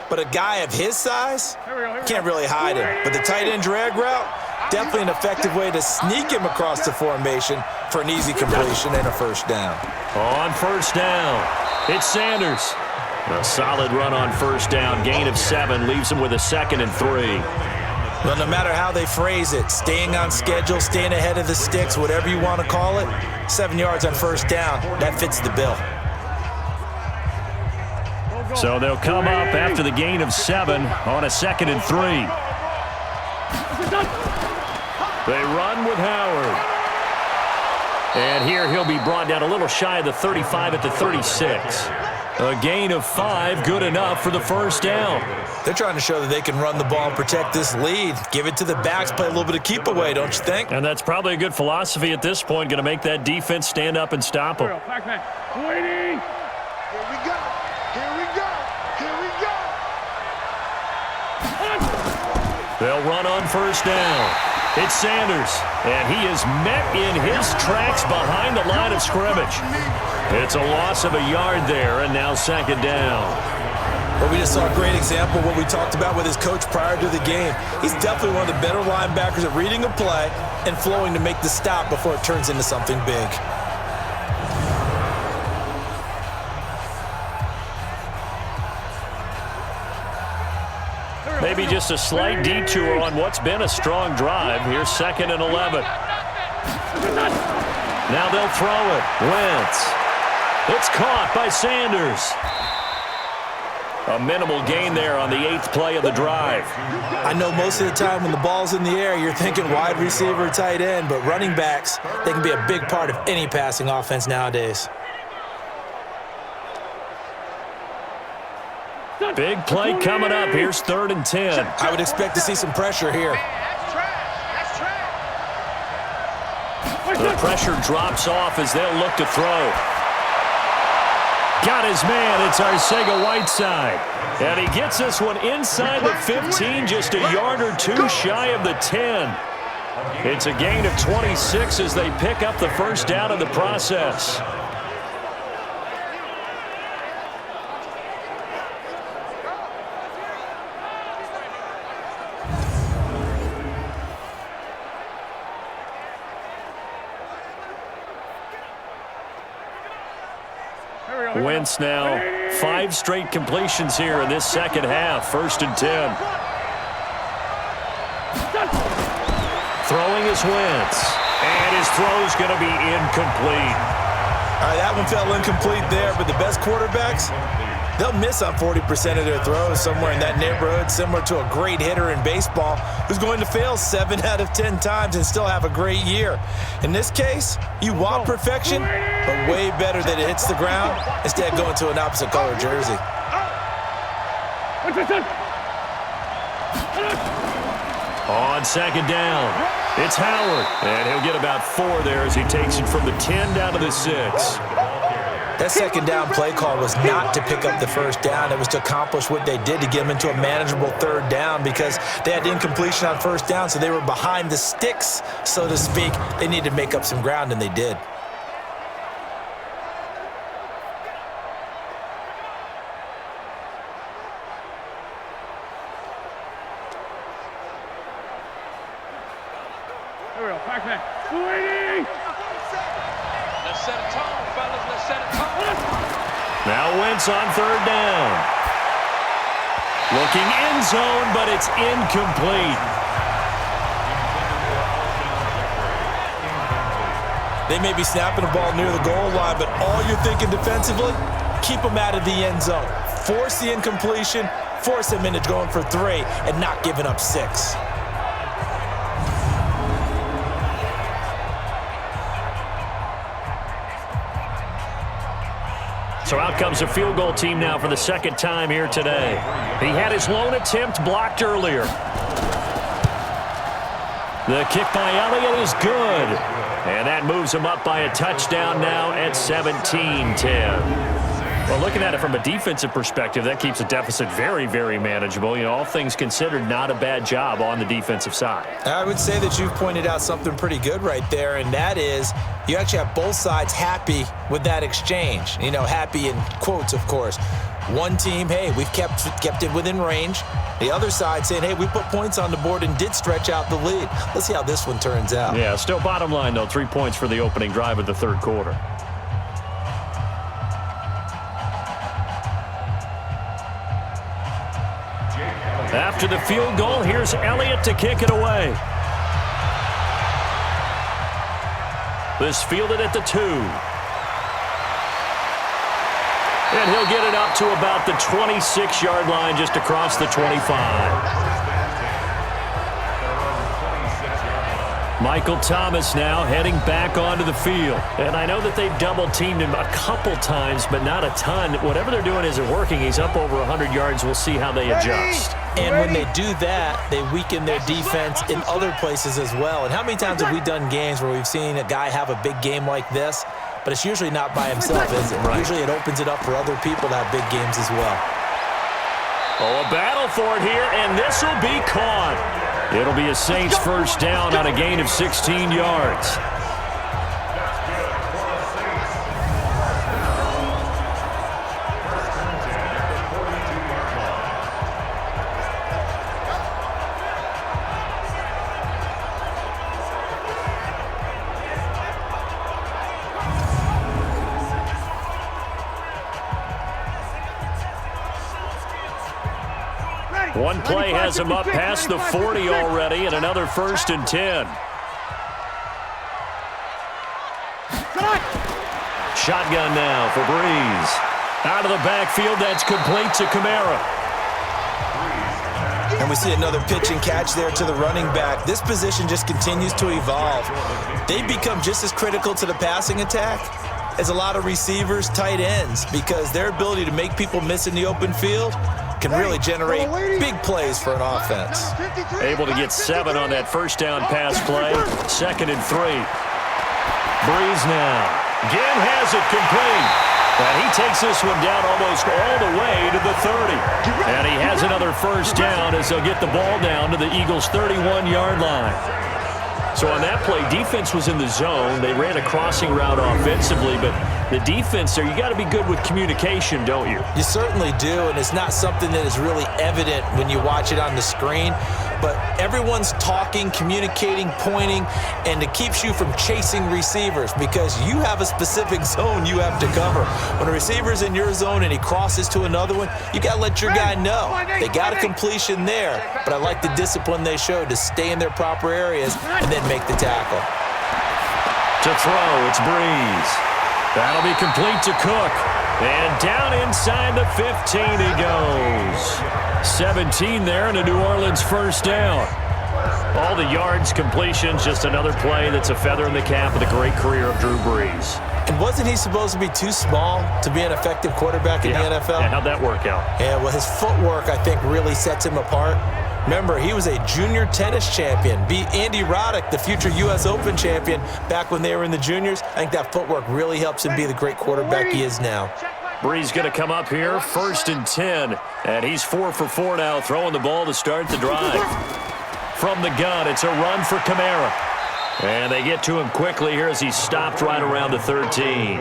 But a guy of his size can't really hide him. But the tight end drag route, definitely an effective way to sneak him across the formation for an easy completion and a first down. On first down, it's Sanders. A solid run on first down. Gain of 7 leaves him with a 2nd and 3. Well, no matter how they phrase it, staying on schedule, staying ahead of the sticks, whatever you want to call it, 7 yards on first down, that fits the bill. So they'll come up after the gain of 7 on a 2nd and 3. They run with Howard. And here he'll be brought down a little shy of the 35 at the 36. A gain of 5, good enough for the first down. They're trying to show that they can run the ball and protect this lead. Give it to the backs, play a little bit of keep away, don't you think? And that's probably a good philosophy at this point, going to make that defense stand up and stop them. Waiting. Here we go. Here we go. Here we go. They'll run on first down. It's Sanders, and he is met in his tracks behind the line of scrimmage. It's a loss of a yard there, and now second down. Well, we just saw a great example of what we talked about with his coach prior to the game. He's definitely one of the better linebackers at reading a play and flowing to make the stop before it turns into something big. Maybe just a slight detour on what's been a strong drive. Here's 2nd and 11. Now they'll throw it. Wentz. It's caught by Sanders. A minimal gain there on the 8th play of the drive. I know most of the time when the ball's in the air, you're thinking wide receiver, tight end, but running backs, they can be a big part of any passing offense nowadays. Big play coming up. Here's 3rd and 10. I would expect to see some pressure here. The pressure drops off as they'll look to throw. Got his man. It's Arcega-Whiteside. And he gets this one inside the 15, just a yard or two shy of the 10. It's a gain of 26 as they pick up the first down in the process. Wentz now 5 straight completions here in this second half. 1st and 10. Throwing is Wentz. And his throw's going to be incomplete. All right, that one fell incomplete there, but the best quarterbacks, they'll miss on 40% of their throws, somewhere in that neighborhood, similar to a great hitter in baseball who's going to fail 7 out of 10 times and still have a great year. In this case, you want perfection, but way better that it hits the ground instead of going to an opposite color jersey. On second down, it's Howard, and he'll get about 4 there as he takes it from the 10 down to the 6. That second down play call was not to pick up the first down. It was to accomplish what they did to get them into a manageable 3rd down because they had incompletion on first down, so they were behind the sticks, so to speak. They needed to make up some ground, and they did. Now Wentz on 3rd down. Looking end zone, but it's incomplete. They may be snapping the ball near the goal line, but all you're thinking defensively, keep them out of the end zone. Force the incompletion, force them into going for 3, and not giving up 6. So out comes a field goal team now for the 2nd time here today. He had his lone attempt blocked earlier. The kick by Elliott is good. And that moves him up by a touchdown now at 17-10. Well, looking at it from a defensive perspective, that keeps the deficit very, very manageable. You know, all things considered, not a bad job on the defensive side. I would say that you've pointed out something pretty good right there, and that is you actually have both sides happy with that exchange. You know, happy in quotes, of course. One team, hey, we've kept it within range. The other side saying, hey, we put points on the board and did stretch out the lead. Let's see how this one turns out. Yeah, still bottom line, though, 3 points for the opening drive of the 3rd quarter. After the field goal, here's Elliott to kick it away. This fielded at the 2. And he'll get it up to about the 26-yard line, just across the 25. Michael Thomas now heading back onto the field. And I know that they've double-teamed him a couple times, but not a ton. Whatever they're doing isn't working. He's up over 100 yards. We'll see how they adjust. And when they do that, they weaken their defense in other places as well. And how many times have we done games where we've seen a guy have a big game like this, but it's usually not by himself, is it? Right. Usually it opens it up for other people to have big games as well. Oh, a battle for it here, and this will be caught. It'll be a Saints first down on a gain of 16 yards. One play has him up past the 40 already, and another 1st and 10. Shotgun now for Breeze. Out of the backfield, that's complete to Kamara. And we see another pitch and catch there to the running back. This position just continues to evolve. They become just as critical to the passing attack as a lot of receivers, tight ends, because their ability to make people miss in the open field can really generate big plays for an offense. Able to get 7 on that first down pass play. 2nd and 3. Breeze now. Again has it complete. And he takes this one down almost all the way to the 30. And he has another first down as they'll get the ball down to the Eagles' 31-yard line. So on that play, defense was in the zone. They ran a crossing route offensively, but the defense there, you got to be good with communication, don't you? You certainly do, and it's not something that is really evident when you watch it on the screen. But everyone's talking, communicating, pointing, and it keeps you from chasing receivers because you have a specific zone you have to cover. When a receiver's in your zone and he crosses to another one, you got to let your guy know. They got a completion there, but I like the discipline they showed to stay in their proper areas and then make the tackle. To throw, it's Breeze. That'll be complete to Cook. And down inside the 15 he goes. 17 there and a New Orleans first down. All the yards, completions, just another play that's a feather in the cap of the great career of Drew Brees. And wasn't he supposed to be too small to be an effective quarterback in the NFL? Yeah, how'd that work out? Yeah, well, his footwork, I think, really sets him apart. Remember, he was a junior tennis champion, beat Andy Roddick, the future U.S. Open champion, back when they were in the juniors. I think that footwork really helps him be the great quarterback he is now. Breeze going to come up here, 1st and 10. And he's 4 for 4 now, throwing the ball to start the drive. From the gun, it's a run for Kamara. And they get to him quickly here as he's stopped right around the 13.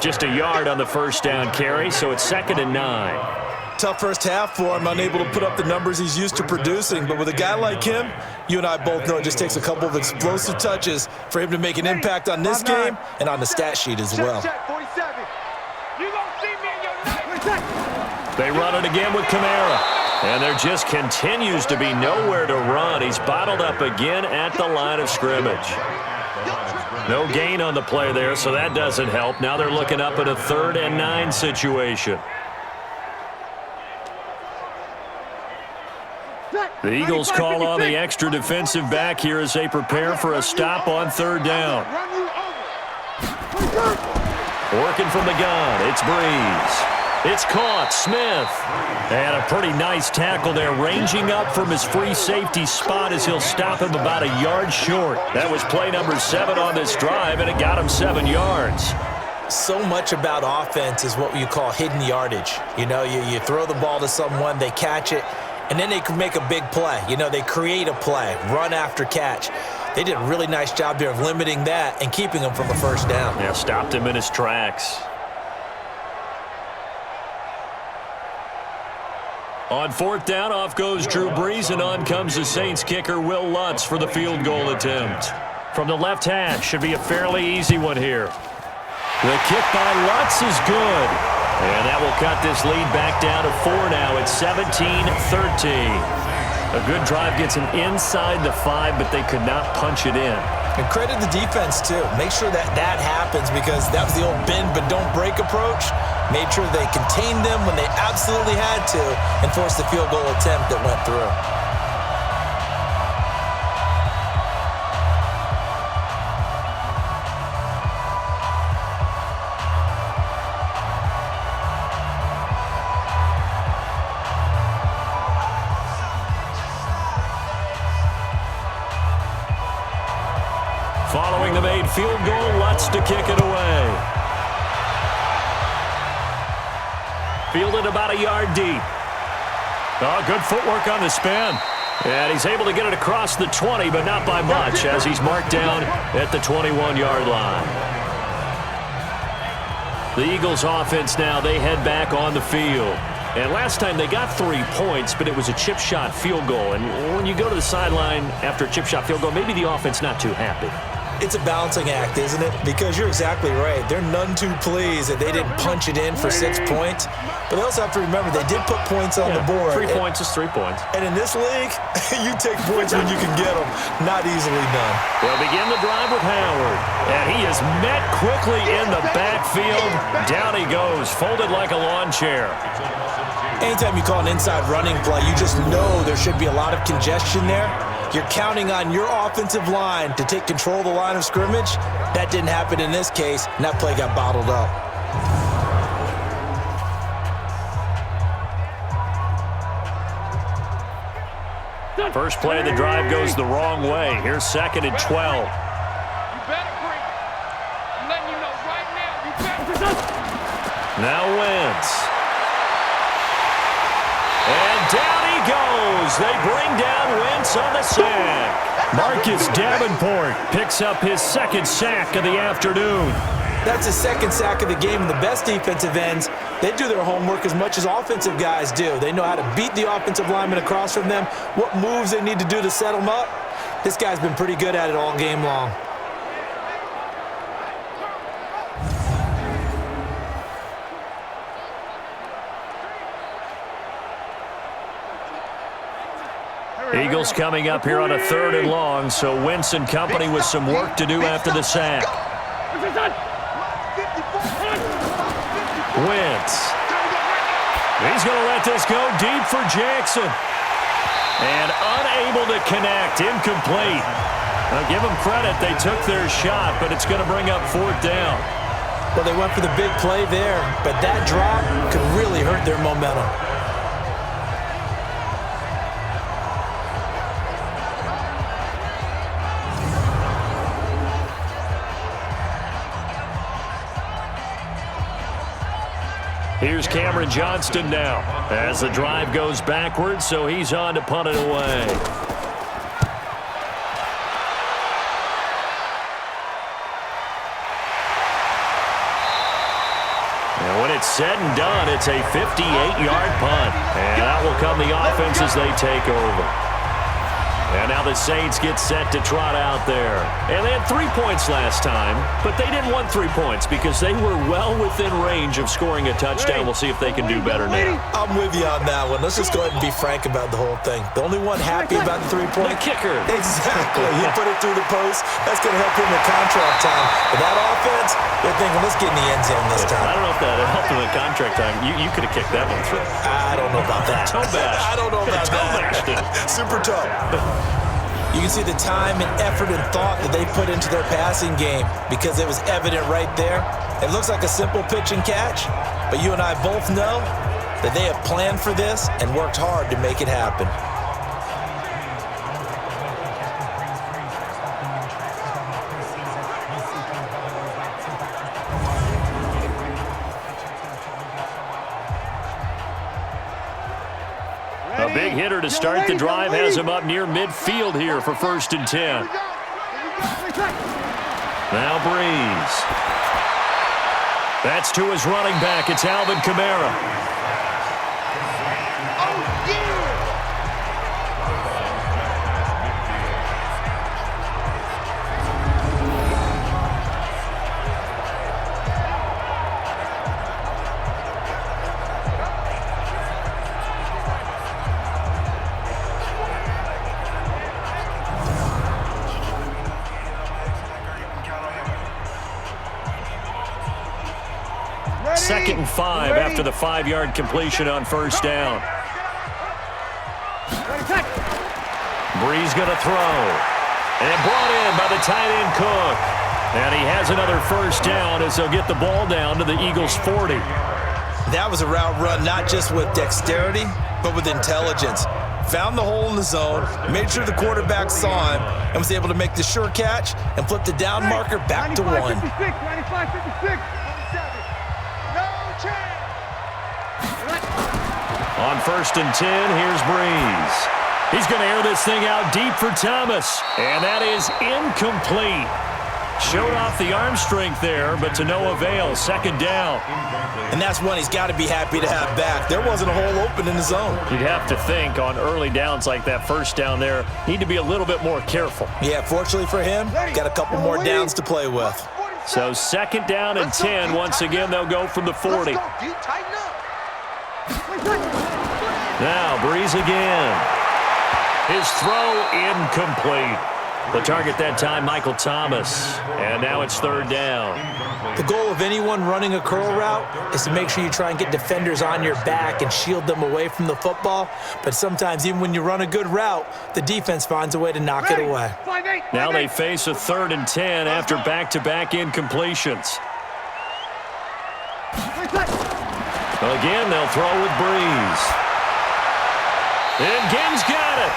Just a yard on the first down carry, so it's 2nd and 9. Tough first half for him, unable to put up the numbers he's used to producing. But with a guy like him, you and I both know it just takes a couple of explosive touches for him to make an impact on this game and on the stat sheet as well. They run it again with Kamara. And there just continues to be nowhere to run. He's bottled up again at the line of scrimmage. No gain on the play there, so that doesn't help. Now they're looking up at a 3rd and 9 situation. The Eagles call on the extra defensive back here as they prepare for a stop on 3rd down. Working from the gun, it's Breeze. It's caught, Smith. And a pretty nice tackle there, ranging up from his free safety spot as he'll stop him about a yard short. That was play number 7 on this drive, and it got him 7 yards. So much about offense is what you call hidden yardage. You know, you throw the ball to someone, they catch it, and then they can make a big play. You know, they create a play, run after catch. They did a really nice job there of limiting that and keeping him from a first down. Yeah, stopped him in his tracks. On 4th down, off goes Drew Brees, and on comes the Saints kicker, Will Lutz, for the field goal attempt. From the left hash, should be a fairly easy one here. The kick by Lutz is good. And that will cut this lead back down to 4 now. It's 17-13. A good drive gets them inside the 5, but they could not punch it in. And credit the defense, too. Make sure that happens because that was the old bend but don't break approach. Made sure they contained them when they absolutely had to and forced the field goal attempt that went through. Following the made field goal, Lutz to kick it away. Fielded about a yard deep. Oh, good footwork on the spin. And he's able to get it across the 20, but not by much, as he's marked down at the 21-yard line. The Eagles offense now, they head back on the field. And last time they got 3 points, but it was a chip shot field goal. And when you go to the sideline after a chip shot field goal, maybe the offense not too happy. It's a balancing act, isn't it? Because you're exactly right. They're none too pleased that they didn't punch it in for 6 points. But they also have to remember they did put points on the board. 3 points is 3 points. And in this league, you take points when you can get them. Not easily done. They'll begin the drive with Howard. And he is met quickly in the backfield. Down he goes, folded like a lawn chair. Anytime you call an inside running play, you just know there should be a lot of congestion there. You're counting on your offensive line to take control of the line of scrimmage. That didn't happen in this case, and that play got bottled up. First play of the drive goes the wrong way. Here's 2nd and 12. You better break. I'm letting you know right now. You better. Now Wentz. And down he goes. They bring down Wentz on the sack. Marcus Davenport picks up his 2nd sack of the afternoon. That's his 2nd sack of the game, and the best defensive ends, they do their homework as much as offensive guys do. They know how to beat the offensive lineman across from them, what moves they need to do to set them up. This guy's been pretty good at it all game long. Eagles coming up here on a 3rd and long, so Wentz and company with some work to do after the sack. Wentz. He's going to let this go deep for Jackson. And unable to connect, incomplete. Now give them credit, they took their shot, but it's going to bring up 4th down. Well, they went for the big play there, but that drop could really hurt their momentum. Here's Cameron Johnston now as the drive goes backwards, so he's on to punt it away. And when it's said and done, it's a 58-yard punt. And that will come the offense as they take over. And now the Saints get set to trot out there. And they had 3 points last time, but they didn't want 3 points because they were well within range of scoring a touchdown. We'll see if they can do better now. I'm with you on that one. Let's just go ahead and be frank about the whole thing. The only one happy about the 3-point. The kicker. Exactly. He put it through the post. That's going to help him in contract time. But that offense, they're thinking, let's get in the end zone this time. I don't know if that helped him in contract time. You could have kicked that one through. I don't know about that. Toe bash. I don't know about that. Super toe. You can see the time and effort and thought that they put into their passing game because it was evident right there. It looks like a simple pitch and catch, but you and I both know that they have planned for this and worked hard to make it happen. A big hitter to start the drive has him up near midfield here for 1st and 10. Now Breeze. That's to his running back. It's Alvin Kamara. Second and 5 after the 5-yard completion on 1st down. Breeze going to throw. And brought in by the tight end Cook. And he has another 1st down as they'll get the ball down to the Eagles' 40. That was a route run not just with dexterity, but with intelligence. found the hole in the zone, made sure the quarterback saw him, and was able to make the sure catch and flip the down marker back to 1. 95-56, 95-56. No chance. On 1st and 10, here's Breeze. He's going to air this thing out deep for Thomas, and that is incomplete. Showed off the arm strength there, but to no avail. 2nd down. And that's one he's got to be happy to have back. There wasn't a hole open in the zone. You'd have to think on early downs like that 1st down there, need to be a little bit more careful. Yeah, fortunately for him, got a couple more downs to play with. So 2nd down and 10. Once again, they'll go from the 40. Now, Breeze again. His throw incomplete. The target that time, Michael Thomas. And now it's 3rd down. The goal of anyone running a curl route is to make sure you try and get defenders on your back and shield them away from the football. But sometimes even when you run a good route, the defense finds a way to knock it away. Now they face a 3rd and 10 after back-to-back incompletions. Again, they'll throw with Breeze. And Ginn's got it.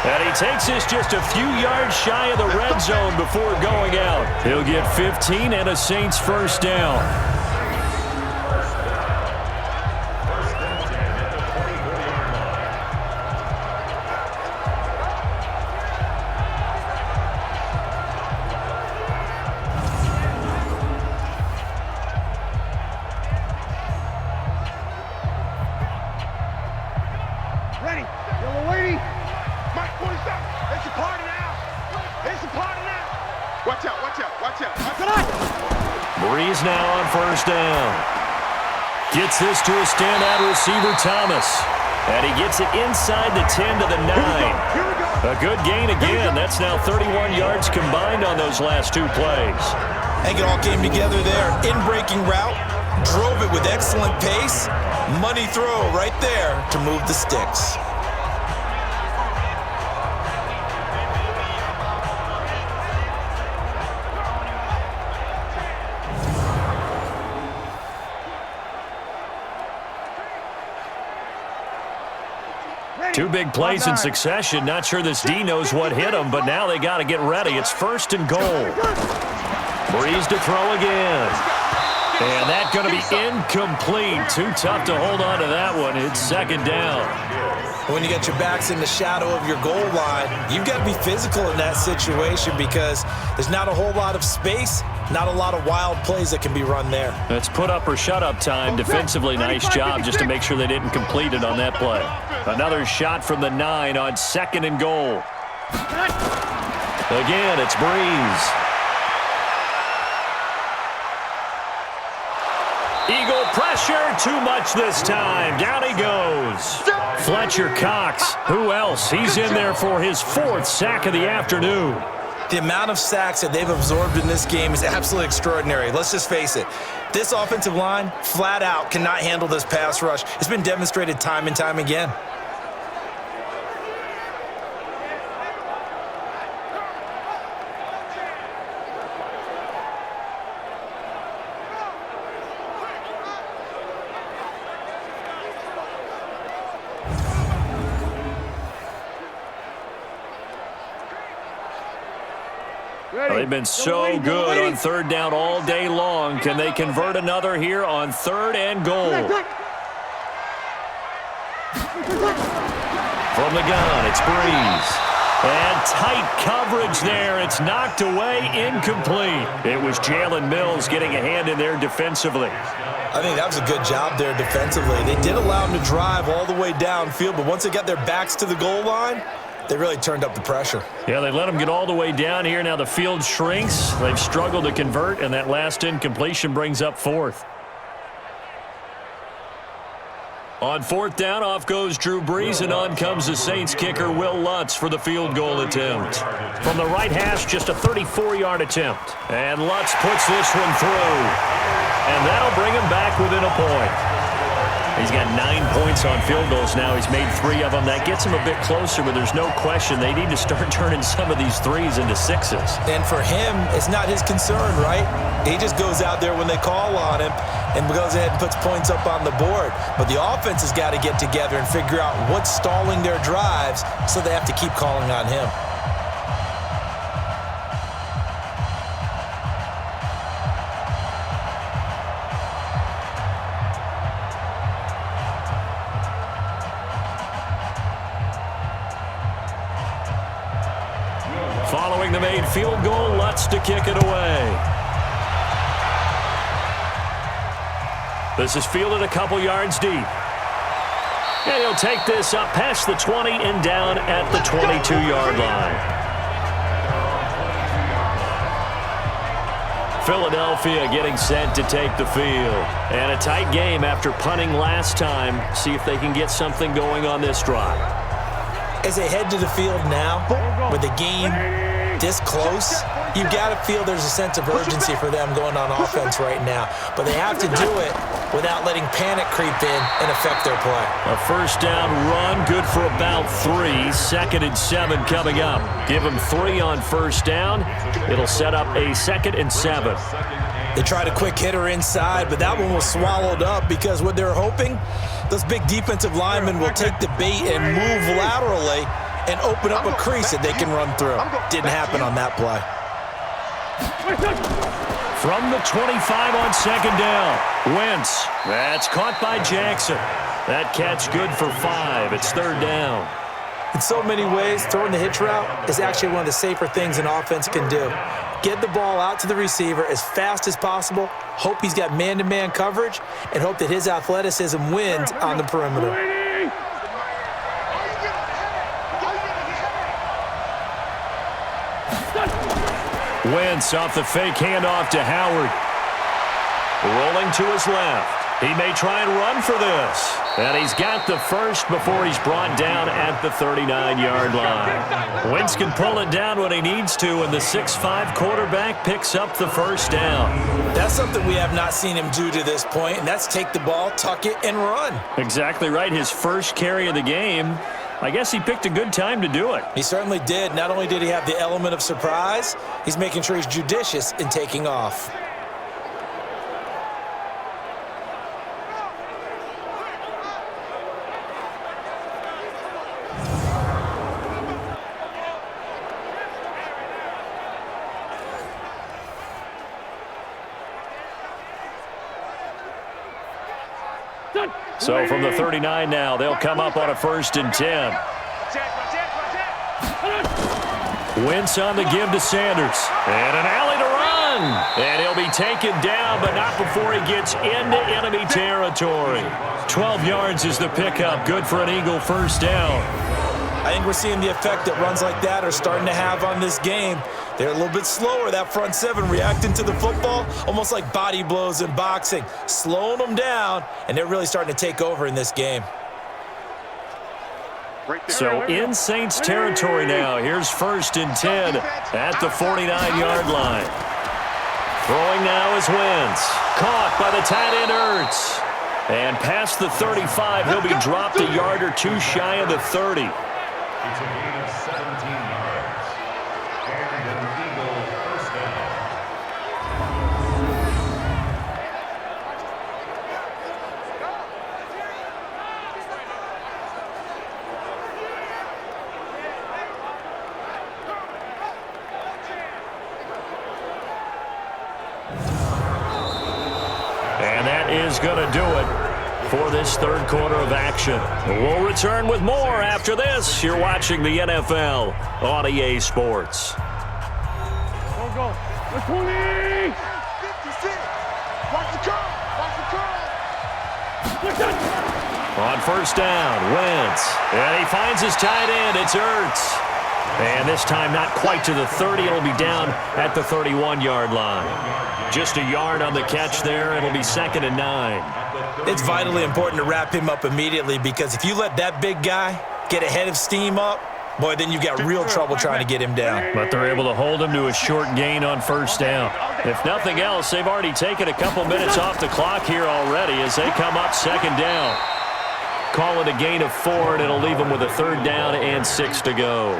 And he takes this just a few yards shy of the red zone before going out. He'll get 15 and a Saints 1st down. Ready. Yellow lady. Mike, 47. It's a party now. It's a party now. Watch out, watch out, watch out. Breeze now on 1st down. Gets this to a standout receiver, Thomas. And he gets it inside the 10 to the 9. A good gain again. That's now 31 yards combined on those last 2 plays. I think it all came together there. In-breaking route, drove it with excellent pace. Money throw right there to move the sticks. Two big plays in succession. Not sure this D knows what hit him, but now they got to get ready. It's 1st and goal. Breeze to throw again. And that's going to be incomplete. Too tough to hold on to that one. It's 2nd down. When you got your backs in the shadow of your goal line, you've got to be physical in that situation because there's not a whole lot of space, not a lot of wild plays that can be run there. It's put up or shut up time. Defensively, nice job just to make sure they didn't complete it on that play. Another shot from the 9 on 2nd and goal. Again, it's Breeze. Eagle pressure, too much this time. Down he goes. Fletcher Cox, who else? He's in there for his 4th sack of the afternoon. The amount of sacks that they've absorbed in this game is absolutely extraordinary. Let's just face it. This offensive line, flat out, cannot handle this pass rush. It's been demonstrated time and time again. They've been so good on 3rd down all day long. Can they convert another here on 3rd and goal? From the gun, it's Breeze. And tight coverage there. It's knocked away, incomplete. It was Jalen Mills getting a hand in there defensively. I think that was a good job there defensively. They did allow him to drive all the way downfield, but once they got their backs to the goal line, they really turned up the pressure. Yeah, they let them get all the way down here. Now the field shrinks. They've struggled to convert, and that last incompletion brings up 4th. On 4th down, off goes Drew Brees, and on comes the Saints kicker, Will Lutz, for the field goal attempt. From the right hash, just a 34-yard attempt. And Lutz puts this one through. And that'll bring him back within a point. He's got 9 points on field goals now. He's made 3 of them. That gets him a bit closer, but there's no question they need to start turning some of these threes into sixes. And for him, it's not his concern, right? He just goes out there when they call on him and goes ahead and puts points up on the board. But the offense has got to get together and figure out what's stalling their drives, so they have to keep calling on him. Following the made field goal, Lutz to kick it away. This is fielded a couple yards deep. And he'll take this up past the 20 and down at the 22-yard line. Philadelphia getting set to take the field. And a tight game after punting last time. See if they can get something going on this drive. As they head to the field now, with the game this close, you've got to feel there's a sense of urgency for them going on offense right now. But they have to do it without letting panic creep in and affect their play. A first down run, good for about 3. 2nd and 7 coming up. Give them 3 on first down. It'll set up a 2nd and 7. They tried a quick hitter inside, but that one was swallowed up because what they're hoping, those big defensive linemen will take the bait and move laterally and open up a crease that they can run through. Didn't happen on that play. From the 25 on 2nd down, Wentz. That's caught by Jackson. That catch good for 5. It's 3rd down. In so many ways, throwing the hitch route is actually one of the safer things an offense can do. Get the ball out to the receiver as fast as possible, hope he's got man-to-man coverage, and hope that his athleticism wins on the perimeter. Wentz off the fake handoff to Howard. Rolling to his left. He may try and run for this. And he's got the first before he's brought down at the 39-yard line. Wentz can pull it down when he needs to, and the 6'5" quarterback picks up the first down. That's something we have not seen him do to this point, and that's take the ball, tuck it, and run. Exactly right. His first carry of the game. I guess he picked a good time to do it. He certainly did. Not only did he have the element of surprise, he's making sure he's judicious in taking off. So from the 39 now, they'll come up on a 1st and 10. Wentz on the give to Sanders. And an alley to run. And he'll be taken down, but not before he gets into enemy territory. 12 yards is the pickup. Good for an Eagle first down. I think we're seeing the effect that runs like that are starting to have on this game. They're a little bit slower, that front 7, reacting to the football, almost like body blows in boxing, slowing them down, and they're really starting to take over in this game. So in Saints territory now. Here's 1st and 10 at the 49-yard line. Throwing now is Wentz. Caught by the tight end Ertz. And past the 35, he'll be dropped a yard or 2 shy of the 30. It's a gain of 17 yards. And an Eagle first down. And that is going to do it for this 3rd quarter of action. We'll return with more after this. You're watching the NFL on EA Sports. Go. The 20. 56. Watch the curl. Watch the curl. On first down, Wentz. And he finds his tight end. It's Ertz. And this time not quite to the 30. It'll be down at the 31-yard line. Just a yard on the catch there. It'll be 2nd and 9. It's vitally important to wrap him up immediately, because if you let that big guy get a head of steam up, Boy, then you've got real trouble trying to get him down. But they're able to hold him to a short gain on first down. If nothing else, they've already taken a couple minutes off the clock here already as they come up second down. Call it a gain of 4, and it'll leave him with a third down and 6 to go.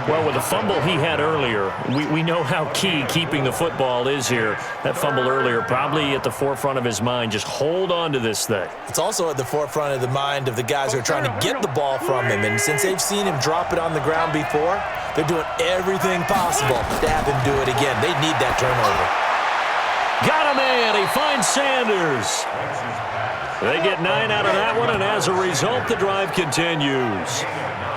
Well, with the fumble he had earlier, we know how key keeping the football is here. That fumble earlier probably at the forefront of his mind. Just hold on to this thing. It's also at the forefront of the mind of the guys who are trying to get the ball from him. And since they've seen him drop it on the ground before, they're doing everything possible to have him do it again. They need that turnover. Got a man. He finds Sanders. They get 9 out of that one, and as a result, the drive continues.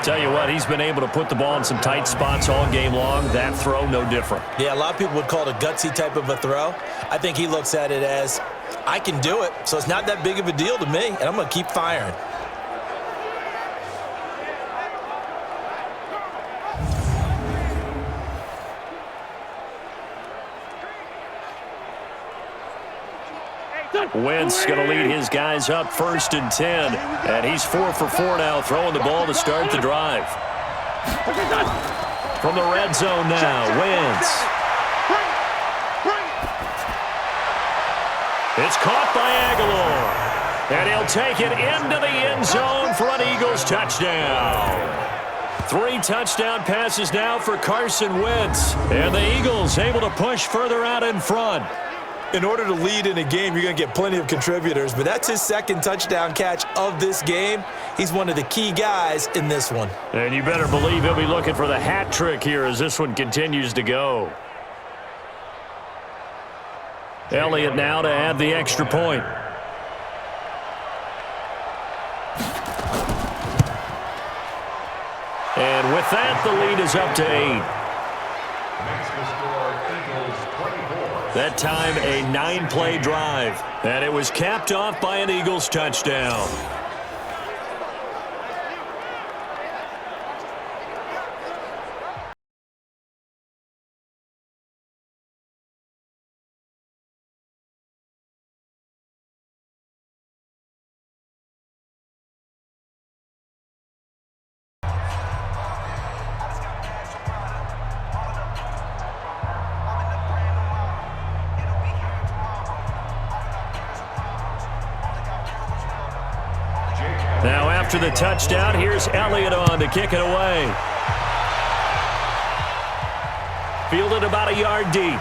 Tell you what, he's been able to put the ball in some tight spots all game long. That throw, no different. Yeah, a lot of people would call it a gutsy type of a throw. I think he looks at it as, I can do it, so it's not that big of a deal to me, and I'm going to keep firing. Wentz going to lead his guys up 1st and 10. And he's 4 for 4 now, throwing the ball to start the drive. From the red zone now, Wentz. It's caught by Aguilar. And he'll take it into the end zone for an Eagles touchdown. 3 touchdown passes now for Carson Wentz. And the Eagles able to push further out in front. In order to lead in a game, you're going to get plenty of contributors, but that's his 2nd touchdown catch of this game. He's one of the key guys in this one. And you better believe he'll be looking for the hat trick here as this one continues to go. Elliott now to add the extra point. And with that, the lead is up to 8. That time, a 9-play drive. And it was capped off by an Eagles touchdown. Now after the touchdown, here's Elliott on to kick it away. Fielded about a yard deep.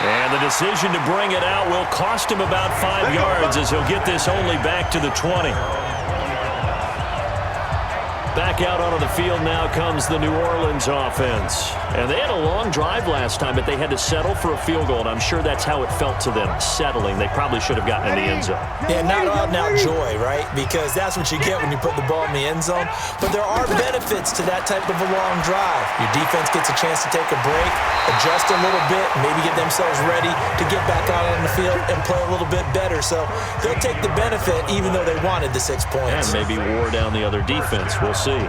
And the decision to bring it out will cost him about 5 yards as he'll get this only back to the 20. Back out onto the field now comes the New Orleans offense. And they had a long drive last time, but they had to settle for a field goal, and I'm sure that's how it felt to them, settling. They probably should have gotten in the end zone. Yeah, not out and out joy, right? Because that's what you get when you put the ball in the end zone. But there are benefits to that type of a long drive. Your defense gets a chance to take a break, adjust a little bit, maybe get themselves ready to get back out on the field and play a little bit better. So they'll take the benefit even though they wanted the 6 points. And maybe wore down the other defense. We'll see.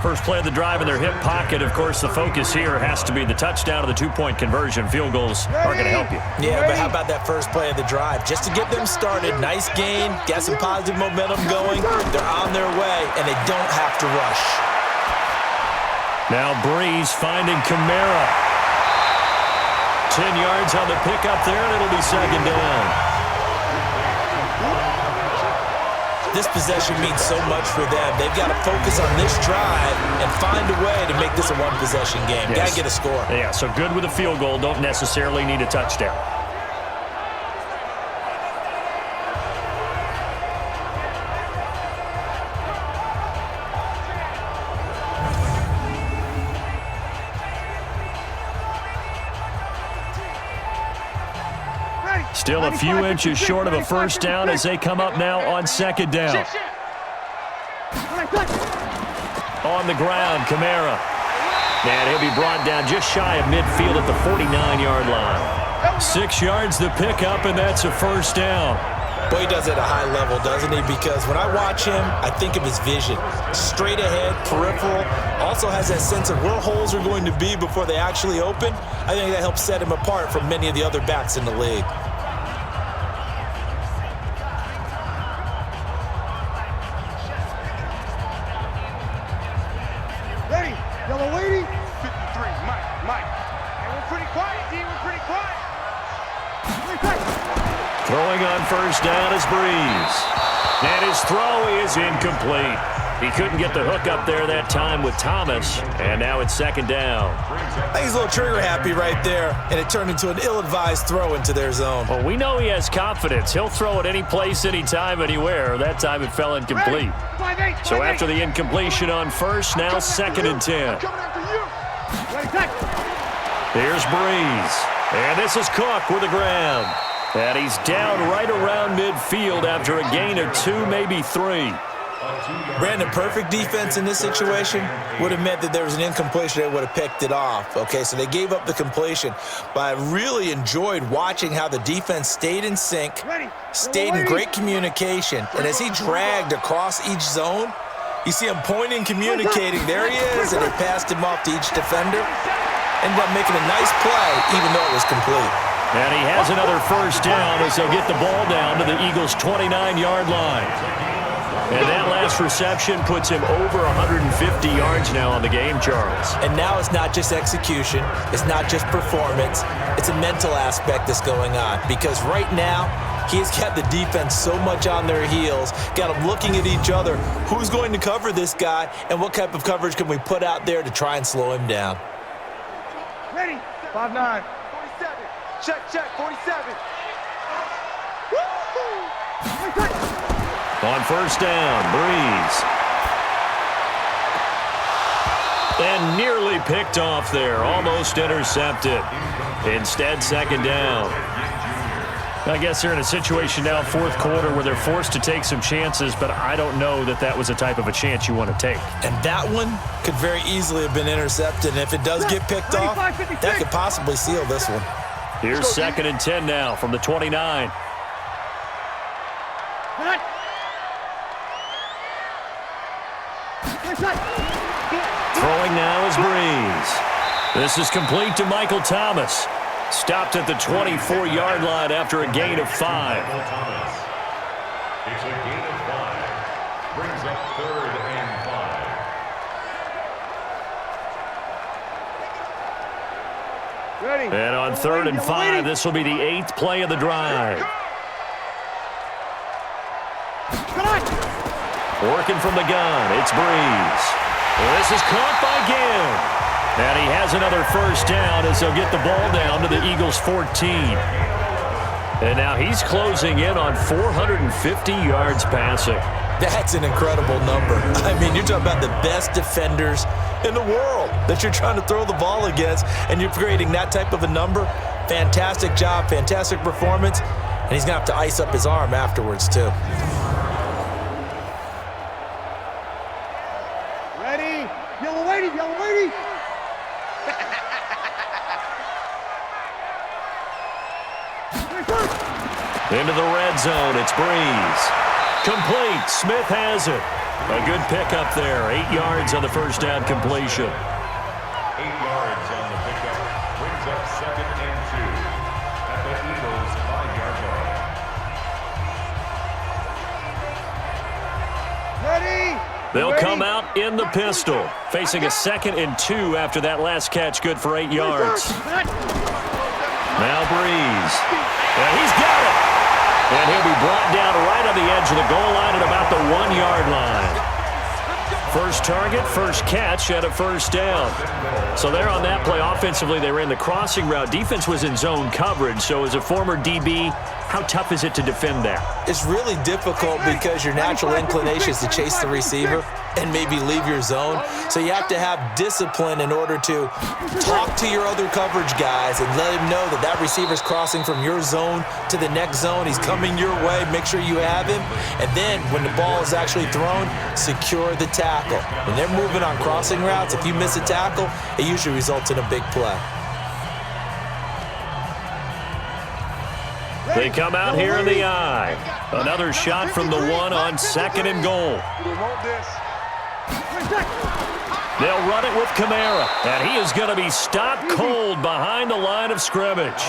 First play of the drive in their hip pocket. Of course, the focus here has to be the touchdown or the 2-point conversion. Field goals are going to help you. Yeah, but how about that first play of the drive? Just to get them started, nice gain, got some positive momentum going. They're on their way, and they don't have to rush. Now Breeze finding Kamara. 10 yards on the pickup there, and it'll be 2nd down. This possession means so much for them. They've got to focus on this drive and find a way to make this a one-possession game. Yes. Got to get a score. Yeah, so good with a field goal. Don't necessarily need a touchdown. Still a few inches short of a first down as they come up now on 2nd down. On the ground, Kamara. And he'll be brought down just shy of midfield at the 49-yard line. 6 yards the pickup, and that's a first down. Boy, he does it at a high level, doesn't he? Because when I watch him, I think of his vision. Straight ahead, peripheral. Also has that sense of where holes are going to be before they actually open. I think that helps set him apart from many of the other backs in the league. Throwing on first down is Breeze. And his throw is incomplete. He couldn't get the hook up there that time with Thomas, and now it's second down. I think he's a little trigger happy right there, and it turned into an ill-advised throw into their zone. Well, we know he has confidence. He'll throw it any place, anytime, anywhere. That time it fell incomplete. So after the incompletion on first, now second and 10. Here's Breeze. And this is Cook with the grab. And he's down right around midfield after a gain of 2, maybe 3. Brandon, perfect defense in this situation would have meant that there was an incompletion. They would have picked it off. Okay, so they gave up the completion. But I really enjoyed watching how the defense stayed in sync, stayed in great communication. And as he dragged across each zone, you see him pointing, communicating. There he is, and they passed him off to each defender. Ended up making a nice play, even though it was complete. And he has another first down as they'll get the ball down to the Eagles' 29-yard line. And that last reception puts him over 150 yards now on the game, Charles. And now it's not just execution. It's not just performance. It's a mental aspect that's going on. Because right now, he's got the defense so much on their heels, got them looking at each other. Who's going to cover this guy, and what type of coverage can we put out there to try and slow him down? Ready. 5-9. 47. Check, 47. On first down, Breeze. And nearly picked off there, almost intercepted. Instead, second down. I guess they're in a situation now, fourth quarter, where they're forced to take some chances, but I don't know that that was the type of a chance you want to take. And that one could very easily have been intercepted, and if it does get picked off, that could possibly seal this one. Here's second and 10 now from the 29. Throwing now is Breeze. This is complete to Michael Thomas. Stopped at the 24-yard line after a gain of 5. It's a gain of 5. Brings up 3rd and 5. Ready. And on 3rd and 5, this will be the 8th play of the drive. Working from the gun, it's Breeze. This is caught by Gill. And he has another first down as they'll get the ball down to the Eagles' 14. And now he's closing in on 450 yards passing. That's an incredible number. I mean, you're talking about the best defenders in the world that you're trying to throw the ball against, and you're creating that type of a number. Fantastic job, fantastic performance, and he's going to have to ice up his arm afterwards, too. Ready. Yellow lady, yellow lady. Into the red zone, it's Breeze. Complete, Smith has it. A good pickup there, 8 yards on the first down completion. 8 yards on the pickup. Brings up 2nd and 2 at the Eagles' 5-yard line. Ready. They'll come out in the pistol, facing a 2nd and 2 after that last catch, good for 8 yards. Now Breeze, and he's got it. And he'll be brought down right on the edge of the goal line at about the 1-yard line. First target, first catch, and a first down. So there on that play, offensively, they ran the crossing route. Defense was in zone coverage, so as a former DB, how tough is it to defend that? It's really difficult because your natural inclination is to chase the receiver and maybe leave your zone. So you have to have discipline in order to talk to your other coverage guys and let him know that that receiver's crossing from your zone to the next zone. He's coming your way. Make sure you have him. And then when the ball is actually thrown, secure the tackle. When they're moving on crossing routes, if you miss a tackle, it usually results in a big play. They come out here in the eye. Another shot from the 1 on 2nd and goal. They'll run it with Kamara, and he is going to be stopped cold behind the line of scrimmage.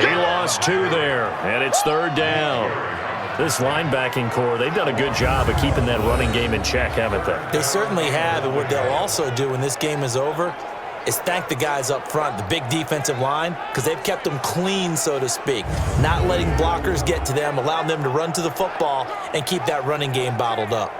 He lost 2 there, and it's 3rd down. This linebacking core, they've done a good job of keeping that running game in check, haven't they? They certainly have, and what they'll also do when this game is over is thank the guys up front, the big defensive line, because they've kept them clean, so to speak, not letting blockers get to them, allowing them to run to the football and keep that running game bottled up.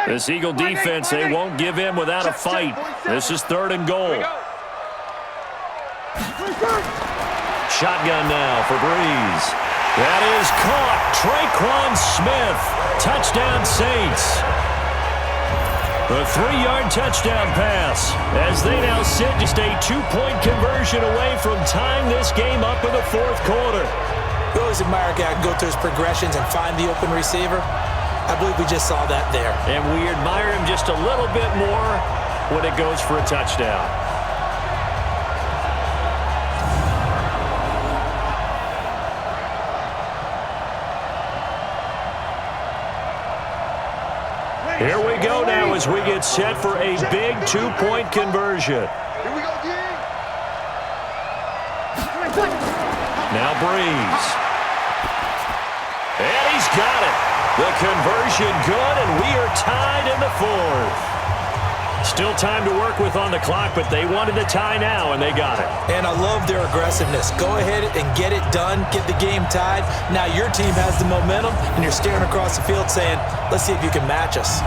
This Eagle defense, they won't give in without a fight. This is 3rd and goal. Shotgun now for Breeze. That is caught. Traquan Smith. Touchdown Saints. The 3-yard touchdown pass as they now sit just a 2-point conversion away from tying this game up in the 4th quarter. You always admire a guy who can go through his progressions and find the open receiver. I believe we just saw that there. And we admire him just a little bit more when it goes for a touchdown. Here we go now as we get set for a big 2-point conversion. Here we go again. Now Breeze. And he's got it. The conversion good, and we are tied in the 4th. Still time to work with on the clock, but they wanted the tie now, and they got it. And I love their aggressiveness. Go ahead and get it done, get the game tied. Now your team has the momentum, and you're staring across the field saying, let's see if you can match us.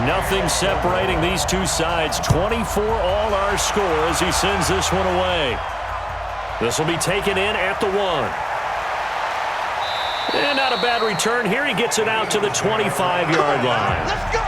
Nothing separating these two sides. 24 all our score as he sends this one away. This will be taken in at the 1. And not a bad return here. He gets it out to the 25-yard line. Let's go.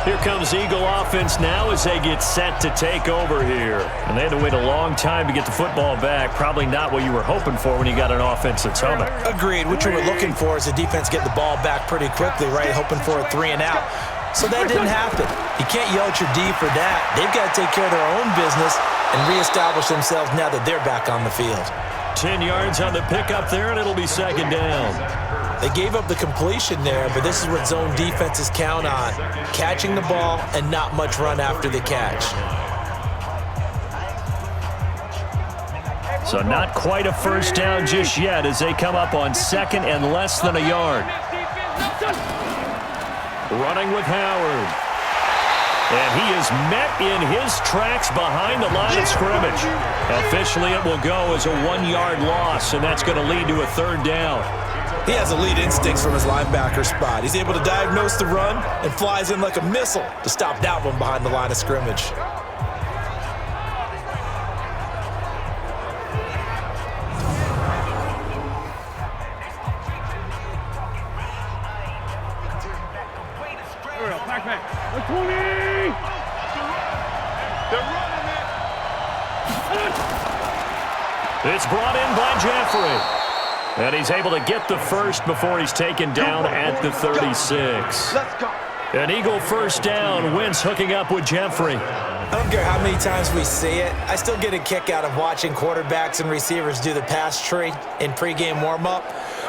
Here comes Eagle offense now as they get set to take over here. And they had to wait a long time to get the football back. Probably not what you were hoping for when you got an offense that's humming. Agreed. What you were looking for is the defense get the ball back pretty quickly, right? Hoping for a 3-and-out. So that didn't happen. You can't yell at your D for that. They've got to take care of their own business and reestablish themselves now that they're back on the field. 10 yards on the pickup there, and it'll be 2nd down. They gave up the completion there, but this is what zone defenses count on. Catching the ball and not much run after the catch. So not quite a 1st down just yet as they come up on 2nd and less than a yard. Running with Howard. And he is met in his tracks behind the line of scrimmage. Officially, it will go as a 1-yard loss, and that's going to lead to a 3rd down. He has elite instincts from his linebacker spot. He's able to diagnose the run and flies in like a missile to stop that one behind the line of scrimmage. The 20! They're running it. It's brought in by Jeffrey. And he's able to get the first before he's taken down at the 36. Let's go. An Eagle 1st down. Wentz hooking up with Jeffrey. I don't care how many times we see it. I still get a kick out of watching quarterbacks and receivers do the pass tree in pregame warm-up.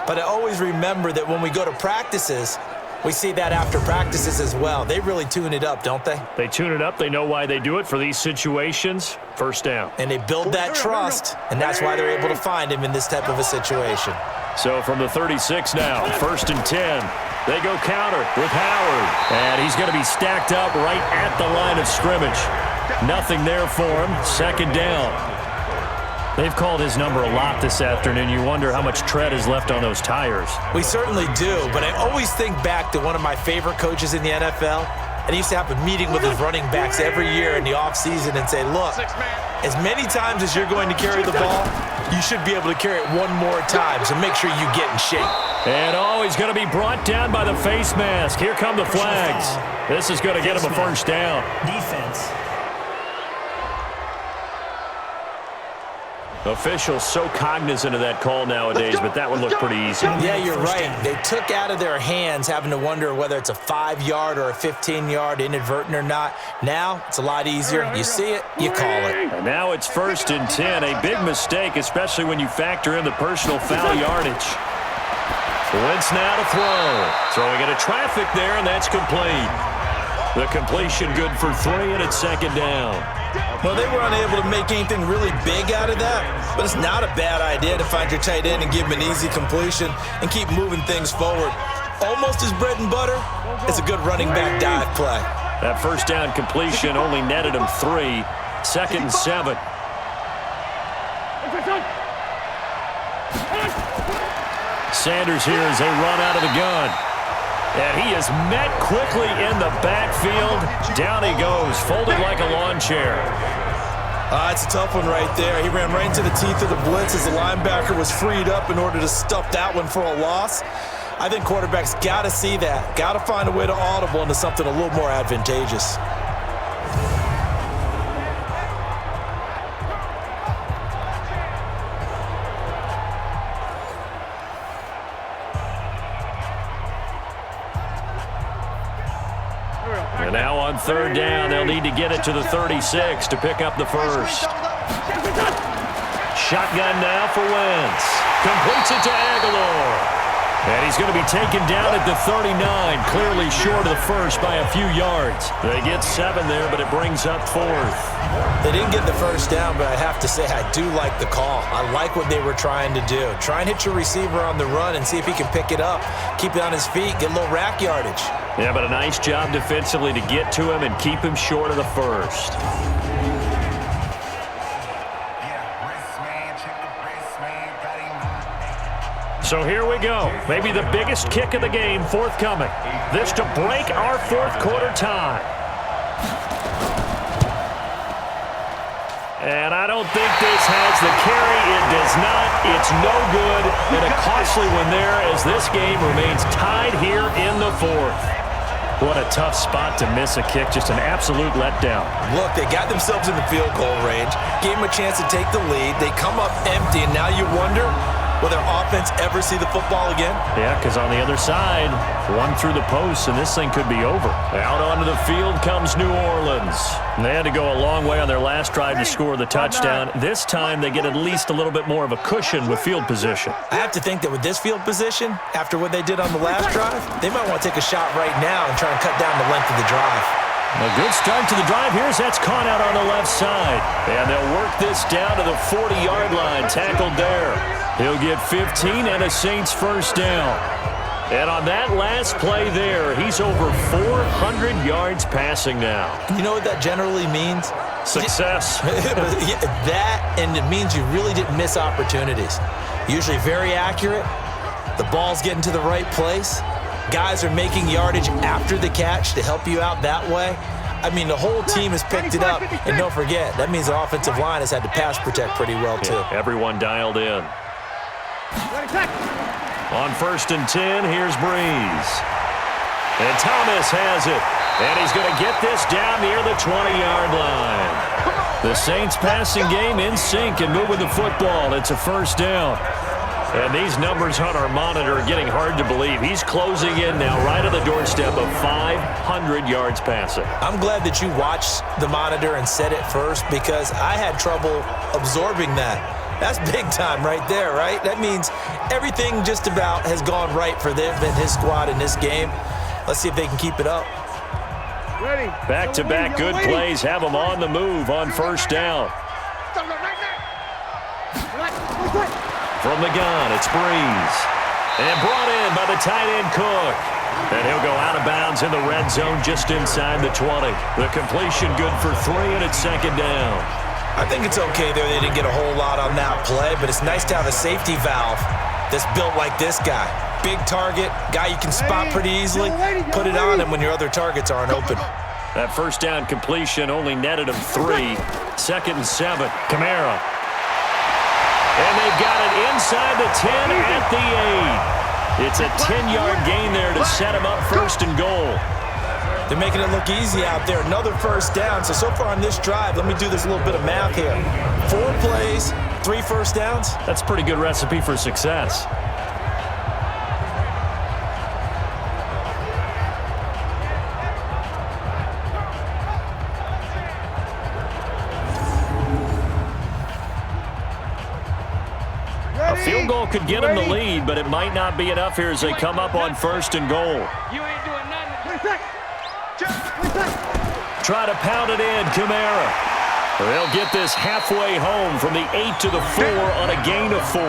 But I always remember that when we go to practices, we see that after practices as well. They really tune it up, don't they? They tune it up. They know why they do it for these situations. 1st down. And they build that trust, and that's why they're able to find him in this type of a situation. So from the 36 now, 1st and 10. They go counter with Howard. And he's going to be stacked up right at the line of scrimmage. Nothing there for him. 2nd down. They've called his number a lot this afternoon. You wonder how much tread is left on those tires. We certainly do, but I always think back to one of my favorite coaches in the NFL, and he used to have a meeting with his running backs every year in the offseason and say, look, as many times as you're going to carry the ball, you should be able to carry it one more time, so make sure you get in shape. And he's going to be brought down by the face mask. Here come the flags. This is going to get him a 1st down. Defense. Officials so cognizant of that call nowadays, but that would look pretty easy. Yeah, you're right. They took out of their hands having to wonder whether it's a 5-yard or a 15-yard inadvertent or not. Now, it's a lot easier. You see it, you call it. And now it's 1st and 10. A big mistake, especially when you factor in the personal foul yardage. Wentz now to throw. Throwing into traffic there, and that's complete. The completion good for 3, and it's 2nd down. Well, they were unable to make anything really big out of that, but it's not a bad idea to find your tight end and give him an easy completion and keep moving things forward. Almost his bread and butter. It's a good running back dive play. That 1st down completion only netted him 3. 2nd and 7. Sanders here as they run out of the gun. And he is met quickly in the backfield. Down he goes, folded like a lawn chair. It's a tough one right there. He ran right into the teeth of the blitz as the linebacker was freed up in order to stuff that one for a loss. I think quarterbacks got to see that. Got to find a way to audible into something a little more advantageous. And now on 3rd down, they'll need to get it to the 36 to pick up the 1st. Shotgun now for Wentz. Completes it to Aguilar. And he's going to be taken down at the 39, clearly short of the 1st by a few yards. They get 7 there, but it brings up 4th. They didn't get the 1st down, but I have to say I do like the call. I like what they were trying to do. Try and hit your receiver on the run and see if he can pick it up. Keep it on his feet, get a little rack yardage. Yeah, but a nice job defensively to get to him and keep him short of the 1st. So here we go. Maybe the biggest kick of the game forthcoming. This to break our 4th quarter tie. And I don't think this has the carry. It does not. It's no good. And a costly one there as this game remains tied here in the 4th. What a tough spot to miss a kick. Just an absolute letdown. Look, they got themselves in the field goal range. Gave them a chance to take the lead. They come up empty, and now you wonder, will their offense ever see the football again? Yeah, because on the other side, one through the post, and this thing could be over. Out onto the field comes New Orleans. And they had to go a long way on their last drive to score the touchdown. This time, they get at least a little bit more of a cushion with field position. I have to think that with this field position, after what they did on the last drive, they might want to take a shot right now and try and cut down the length of the drive. A good start to the drive. Here's that's caught out on the left side. And they'll work this down to the 40-yard line. Tackled there. He'll get 15 and a Saints 1st down. And on that last play there, he's over 400 yards passing now. You know what that generally means? Success. That, and it means you really didn't miss opportunities. Usually very accurate. The ball's getting to the right place. Guys are making yardage after the catch to help you out that way. I mean, the whole team has picked it up. And don't forget, that means the offensive line has had to pass protect pretty well, too. Yeah, everyone dialed in. On 1st and 10, here's Breeze. And Thomas has it. And he's going to get this down near the 20-yard line. The Saints passing game in sync and moving the football. It's a 1st down. And these numbers on our monitor are getting hard to believe. He's closing in now right on the doorstep of 500 yards passing. I'm glad that you watched the monitor and said it first because I had trouble absorbing that. That's big time right there, right? That means everything just about has gone right for them and his squad in this game. Let's see if they can keep it up. Back-to-back good plays have them on the move on 1st down. From the gun, it's Breeze. And brought in by the tight end Cook. And he'll go out of bounds in the red zone just inside the 20. The completion good for 3, and it's 2nd down. I think it's okay there. They didn't get a whole lot on that play, but it's nice to have a safety valve that's built like this guy. Big target, guy you can spot pretty easily. Put it on him when your other targets aren't open. That 1st down completion only netted him 3. 2nd and 7. Kamara. And they've got it inside the 10 at the 8. It's a 10-yard gain there to set him up 1st and goal. They're making it look easy out there. Another 1st down. So far on this drive, let me do this little bit of math here. 4 plays, 3 first downs? That's a pretty good recipe for success. A field goal could get them the lead, but it might not be enough here as they come up on 1st and goal. You ain't doing nothing. Try to pound it in, Kamara. They'll get this halfway home from the 8 to the 4 on a gain of 4.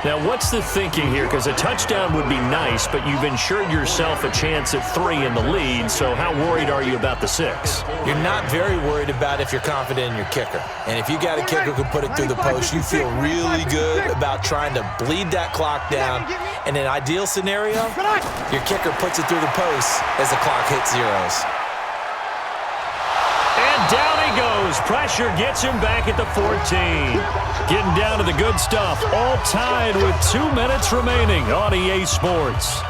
Now, what's the thinking here? Because a touchdown would be nice, but you've ensured yourself a chance at 3 in the lead, so how worried are you about the 6? You're not very worried about if you're confident in your kicker. And if you got a kicker who can put it through the post, you feel really good about trying to bleed that clock down. In an ideal scenario, your kicker puts it through the post as the clock hits zeros. And down he goes. Pressure gets him back at the 14. Getting down to the good stuff. All tied with 2 minutes remaining on EA Sports.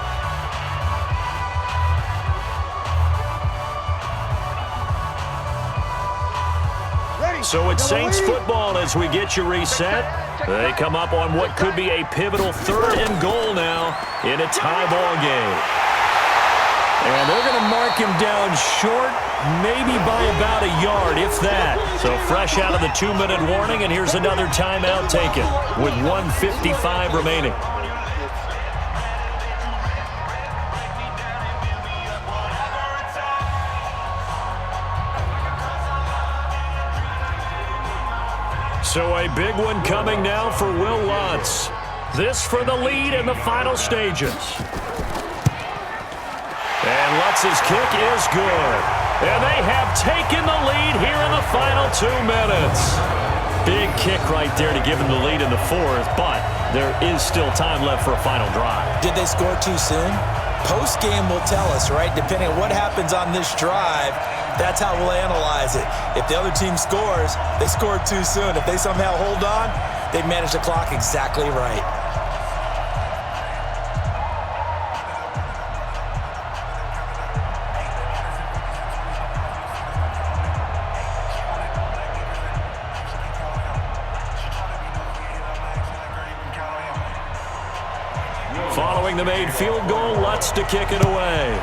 So it's Saints football as we get you reset. They come up on what could be a pivotal 3rd and goal now in a tie ball game. And they're going to mark him down short, maybe by about a yard, if that. So fresh out of the 2-minute warning, and here's another timeout taken with 1:55 remaining. So a big one coming now for Will Lutz. This for the lead in the final stages. And Lutz's kick is good. And they have taken the lead here in the final 2 minutes. Big kick right there to give them the lead in the 4th, but there is still time left for a final drive. Did they score too soon? Post-game will tell us, right? Depending on what happens on this drive, that's how we'll analyze it. If the other team scores, they scored too soon. If they somehow hold on, they manage the clock exactly right. Following the made field goal, Lutz to kick it away.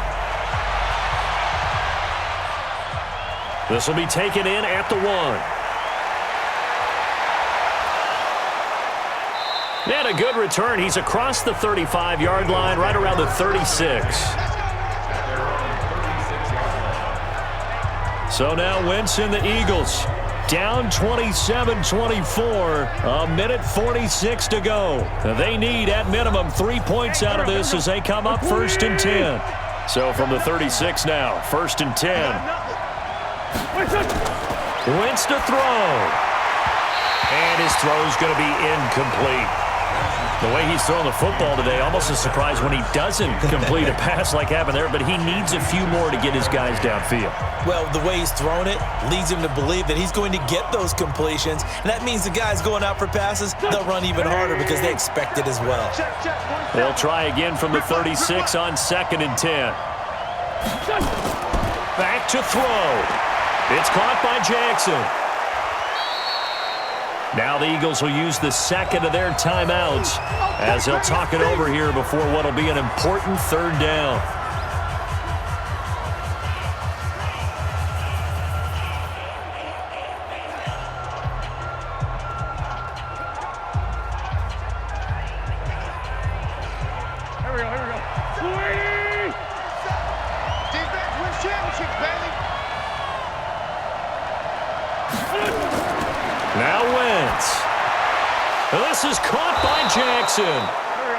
This will be taken in at the 1. And a good return. He's across the 35-yard line, right around the 36. So now Wentz and the Eagles down 27-24, a minute 46 to go. They need, at minimum, 3 points out of this as they come up 1st and 10. So from the 36 now, 1st and 10. Wentz to throw. And his throw is going to be incomplete. The way he's throwing the football today, almost a surprise when he doesn't complete a pass like happened there, but he needs a few more to get his guys downfield. Well, the way he's thrown it leads him to believe that he's going to get those completions, and that means the guys going out for passes, they'll run even harder because they expect it as well. They'll try again from the 36 on 2nd and 10. Back to throw. It's caught by Jackson. Now the Eagles will use the 2nd of their timeouts as they'll talk it over here before what will be an important 3rd down. Here we go. Defense wins championships, baby. Now Wentz. This is caught by Jackson.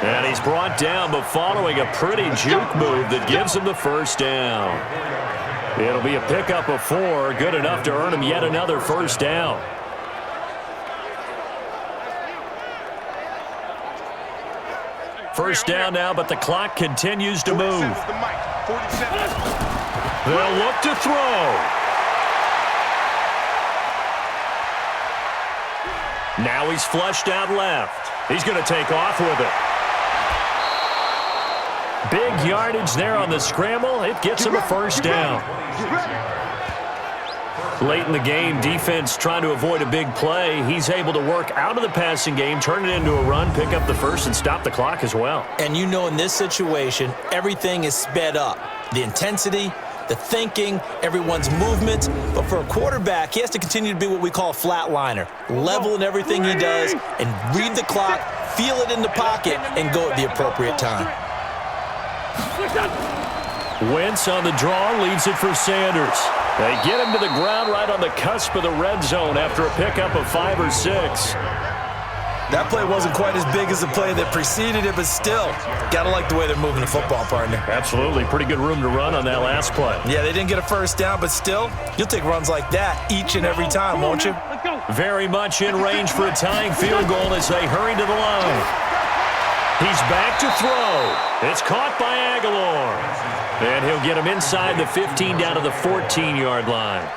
And he's brought down, but following a pretty juke move that gives him the 1st down. It'll be a pickup of 4, good enough to earn him yet another 1st down. First down now, but the clock continues to move. They'll look to throw. Now he's flushed out left. He's going to take off with it. Big yardage there on the scramble. It gets him a 1st down. Late in the game, defense trying to avoid a big play. He's able to work out of the passing game, turn it into a run, pick up the first, and stop the clock as well. And you know in this situation, everything is sped up. The intensity, the thinking, everyone's movements. But for a quarterback, he has to continue to be what we call a flatliner. Level in everything he does and read the clock, feel it in the pocket, and go at the appropriate time. Wentz on the draw, leaves it for Sanders. They get him to the ground right on the cusp of the red zone after a pickup of 5 or 6. That play wasn't quite as big as the play that preceded it, but still, gotta like the way they're moving the football, partner. Absolutely. Pretty good room to run on that last play. Yeah, they didn't get a first down, but still, you'll take runs like that each and every time, won't you? Very much in range for a tying field goal as they hurry to the line. He's back to throw. It's caught by Aguilar. And he'll get him inside the 15 down to the 14-yard line.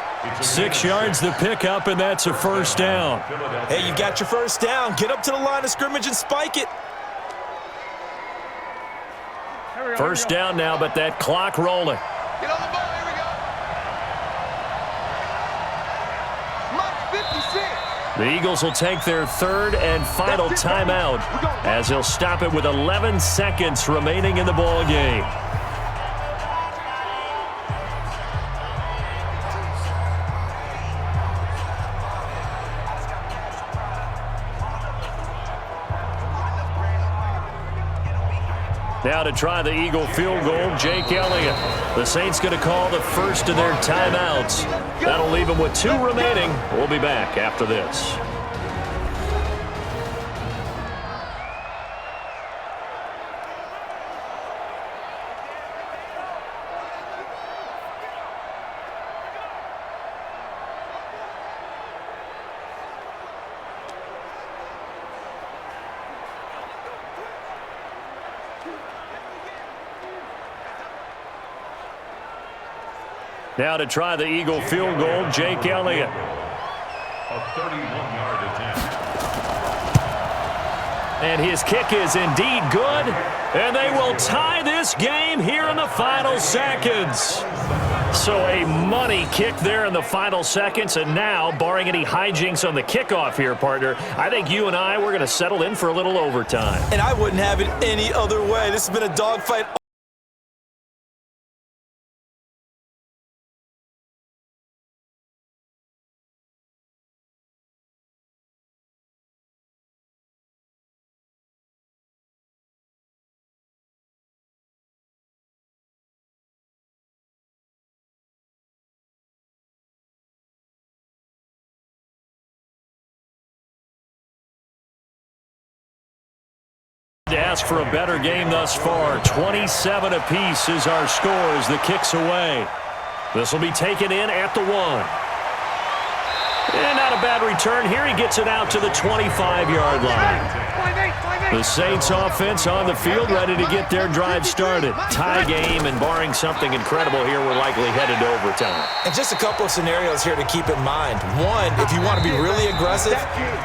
6 yards the pickup, and that's a first down. Hey, you got your first down. Get up to the line of scrimmage and spike it. First down now, but that clock rolling. Get on the ball. Here we go. Mark 56. The Eagles will take their third and final timeout as they'll stop it with 11 seconds remaining in the ball game. Now to try the Eagle field goal, Jake Elliott. The Saints going to call the first of their timeouts. That'll leave them with 2 remaining. We'll be back after this. Now to try the Eagle field goal, Jake Elliott. A 31-yard attempt. And his kick is indeed good. And they will tie this game here in the final seconds. So a money kick there in the final seconds. And now, barring any hijinks on the kickoff here, partner, I think you and I, we're going to settle in for a little overtime. And I wouldn't have it any other way. This has been a dogfight. To ask for a better game thus far. 27 apiece is our score as the kick's away. This will be taken in at the 1. And not a bad return here. He gets it out to the 25-yard line. The Saints offense on the field ready to get their drive started. Tie game, and barring something incredible here, we're likely headed to overtime. And just a couple of scenarios here to keep in mind. One, if you want to be really aggressive,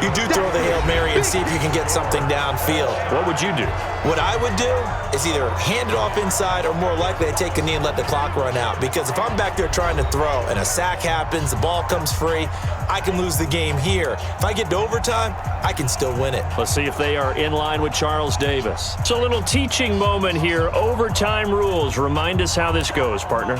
you do throw the Hail Mary and see if you can get something downfield. What would you do? What I would do is either hand it off inside or more likely I take a knee and let the clock run out. Because if I'm back there trying to throw and a sack happens, the ball comes free, I can lose the game here. If I get to overtime, I can still win it. Let's see if they are in line with Charles Davis. It's a little teaching moment here. Overtime rules. Remind us how this goes, partner.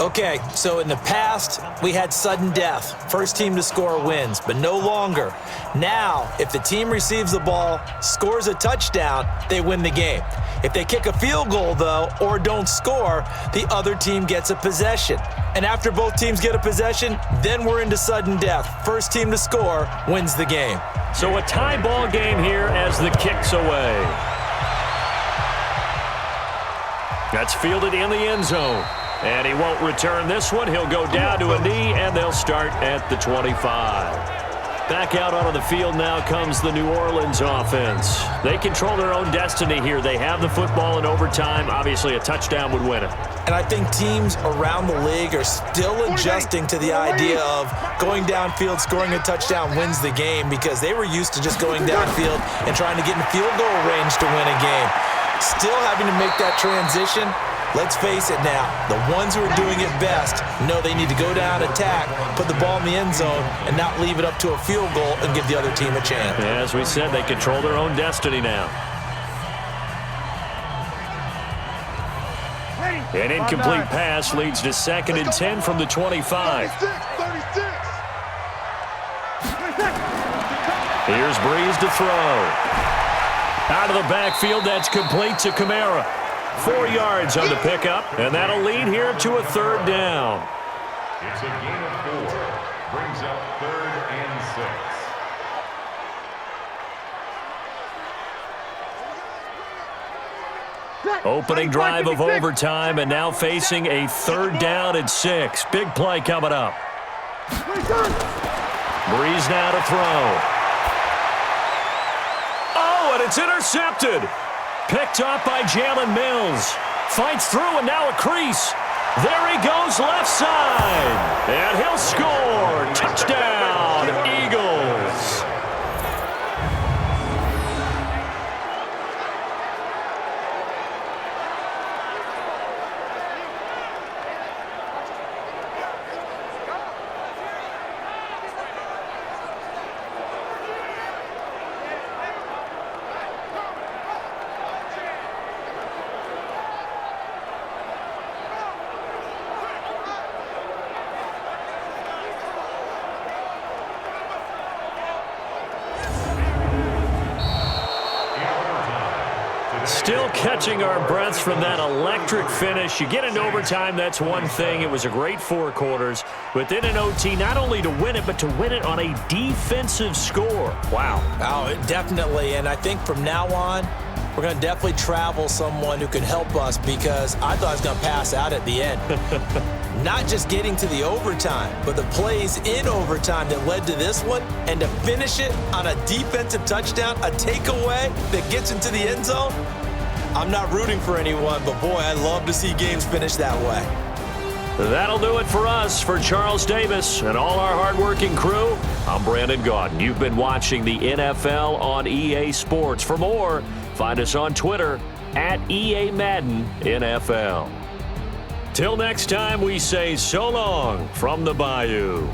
Okay, so in the past, we had sudden death. First team to score wins, but no longer. Now, if the team receives the ball, scores a touchdown, they win the game. If they kick a field goal, though, or don't score, the other team gets a possession. And after both teams get a possession, then we're into sudden death. First team to score wins the game. So a tie ball game here as the kick's away. That's fielded in the end zone. And he won't return this one. He'll go down to a knee, and they'll start at the 25. Back out onto the field now comes the New Orleans offense. They control their own destiny here. They have the football in overtime. Obviously, a touchdown would win it. And I think teams around the league are still adjusting to the idea of going downfield, scoring a touchdown wins the game, because they were used to just going downfield and trying to get in field goal range to win a game. Still having to make that transition. Let's face it now, the ones who are doing it best know they need to go down, attack, put the ball in the end zone, and not leave it up to a field goal and give the other team a chance. As we said, they control their own destiny now. An incomplete pass leads to 2nd and 10 from the 25. 36. Here's Breeze to throw. Out of the backfield, that's complete to Kamara. 4 yards on the pickup, and that'll lead here to a 3rd down. It's a gain of 4. Brings up 3rd and 6. Opening drive of overtime, and now facing a 3rd down and 6. Big play coming up. Breeze now to throw. Oh, and it's intercepted. Picked up by Jalen Mills. Fights through, and now a crease. There he goes left side. And he'll score. Touchdown, Eagles. Still catching our breaths from that electric finish. You get into overtime, that's one thing. It was a great 4 quarters. But then in OT, not only to win it, but to win it on a defensive score. Wow. Oh, definitely. And I think from now on, we're going to definitely travel someone who can help us, because I thought I was going to pass out at the end. Not just getting to the overtime, but the plays in overtime that led to this one, and to finish it on a defensive touchdown, a takeaway that gets into the end zone. I'm not rooting for anyone, but boy, I love to see games finish that way. That'll do it for us. For Charles Davis and all our hardworking crew, I'm Brandon Gaudin. You've been watching the NFL on EA Sports. For more, find us on Twitter at EA Madden NFL. Till next time, we say so long from the Bayou.